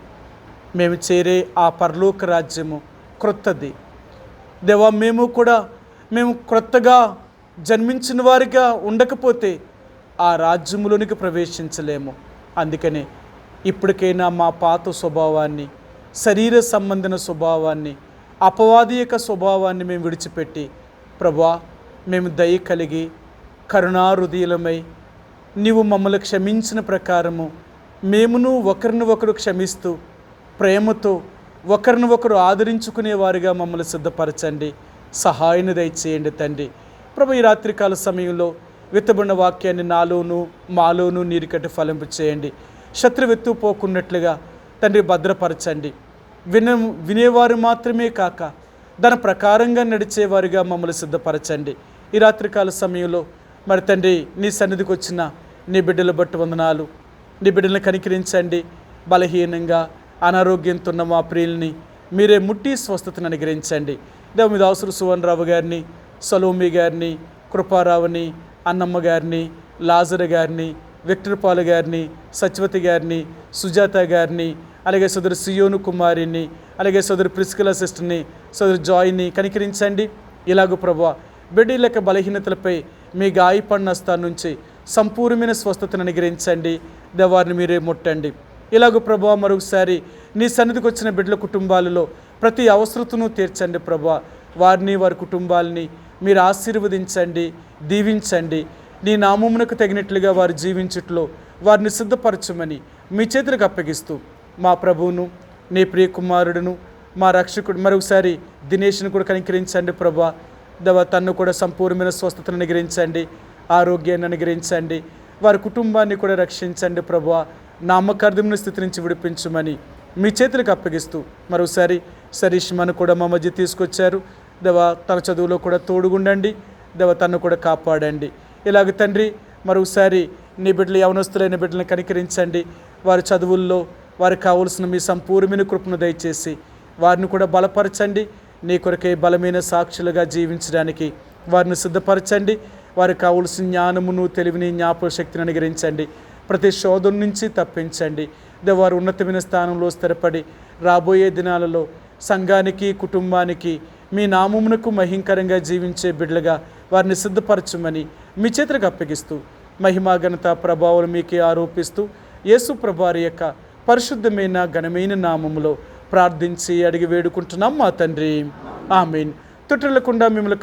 మేము చేరే ఆ పరలోక రాజ్యము క్రొత్తది దేవా. మేము క్రొత్తగా జన్మించిన వారిగా ఉండకపోతే ఆ రాజ్యములోనికి ప్రవేశించలేము. అందుకనే ఇప్పటికైనా మా పాత స్వభావాన్ని, శరీర సంబంధన స్వభావాన్ని, అపవాది యొక్క స్వభావాన్ని మేము విడిచిపెట్టి ప్రభువా మేము దయ కలిగి కరుణాహృదయులమై నీవు మమ్మల్ని క్షమించిన ప్రకారము మేమును ఒకరిని ఒకరు క్షమిస్తూ ప్రేమతో ఒకరిని ఒకరు ఆదరించుకునేవారిగా మమ్మల్ని సిద్ధపరచండి. సహాయాన్ని దయచేయండి తండ్రి. ప్రభు, ఈ రాత్రికాల సమయంలో విత్తబడిన వాక్యాన్ని నాలోను మాలోను నీరుకట్టి ఫలింపు చేయండి. శత్రువెత్తు పోకున్నట్లుగా తండ్రి భద్రపరచండి. వినేవారు మాత్రమే కాక దాని ప్రకారంగా నడిచేవారిగా మమ్మల్ని సిద్ధపరచండి. ఈ రాత్రికాల సమయంలో మరి తండ్రి నీ సన్నిధికి వచ్చిన నీ బిడ్డలు బట్టి వందనాలు. నీ బిడ్డలను కనికరించండి. బలహీనంగా అనారోగ్యంతో ఉన్న మా ప్రియుల్ని మీరే ముట్టి స్వస్థతను అనుగ్రహించండి. దేవ మీద అవసరం సువన్రావు గారిని, సలోమి గారిని, కృపారావుని, అన్నమ్మ గారిని, లాజర్ గారిని, విక్టర్ పాల్ గారిని, సత్యవతి గారిని, సుజాత గారిని, అలాగే సోదరు సియోను కుమారిని, అలాగే సోదరు ప్రిస్కిల సిస్టర్ని, సోదరు జాయ్ని కనికరించండి. ఇలాగూ ప్రభువా బిడ్డల యొక్క బలహీనతలపై మీ గాయపడిన స్థానం నుంచి సంపూర్ణమైన స్వస్థతను అనుగ్రహించండి. దేవారిని మీరే ముట్టండి. ఇలాగూ ప్రభువా మరొకసారి నీ సన్నిధికి వచ్చిన బిడ్డల కుటుంబాలలో ప్రతి అవసరతను తీర్చండి. ప్రభువా వారిని, వారి కుటుంబాలని మీరు ఆశీర్వదించండి, దీవించండి. నీ నామమునకు తగినట్లుగా వారు జీవించుట్లో వారిని సిద్ధపరచమని మీ చేతులకు అప్పగిస్తూ మా ప్రభువును, నీ ప్రియ కుమారుడును, మా రక్షకుడు మరొకసారి దినేష్ను కూడా కనికరించండి. ప్రభువా తన్ను కూడా సంపూర్ణమైన స్వస్థతను అనుగ్రహించండి, ఆరోగ్యాన్ని అనుగ్రహించండి, వారి కుటుంబాన్ని కూడా రక్షించండి. ప్రభువా నామకార్థమైన స్థితి నుంచి విడిపించమని మీ చేతులకు అప్పగిస్తూ మరోసారి సరీష్మను కూడా మా మధ్య తీసుకొచ్చారు. తన చదువులో కూడా తోడుగుండండి. తన్ను కూడా కాపాడండి. ఇలాగ తండ్రి మరొకసారి నీ బిడ్డలు, యవనస్తులైన బిడ్డలను కనికరించండి. వారి చదువుల్లో వారికి కావలసిన మీ సంపూర్ణమైన కృపను దయచేసి వారిని కూడా బలపరచండి. నీ కొరకే బలమైన సాక్షులుగా జీవించడానికి వారిని సిద్ధపరచండి. వారికి కావలసిన జ్ఞానమును, తెలివిని, జ్ఞాపక శక్తిని అనుగ్రహించండి. ప్రతి శోధన నుంచి తప్పించండి. వారు ఉన్నతమైన స్థానంలో స్థిరపడి రాబోయే దినాలలో సంఘానికి, కుటుంబానికి మీ నామమునకు మహింకరంగా జీవించే బిడ్డలుగా వారిని సిద్ధపరచమని మీ చేతులకు అప్పగిస్తూ మహిమా ఘనత ప్రభావం మీకే ఆరోపిస్తూ యేసు ప్రభువారి యొక్క పరిశుద్ధమైన ఘనమైన నామములో ప్రార్థించి అడిగి వేడుకుంటున్నాం మా తండ్రి. ఆమేన్. తొట్టిల్లకుండా మిమ్మల్ని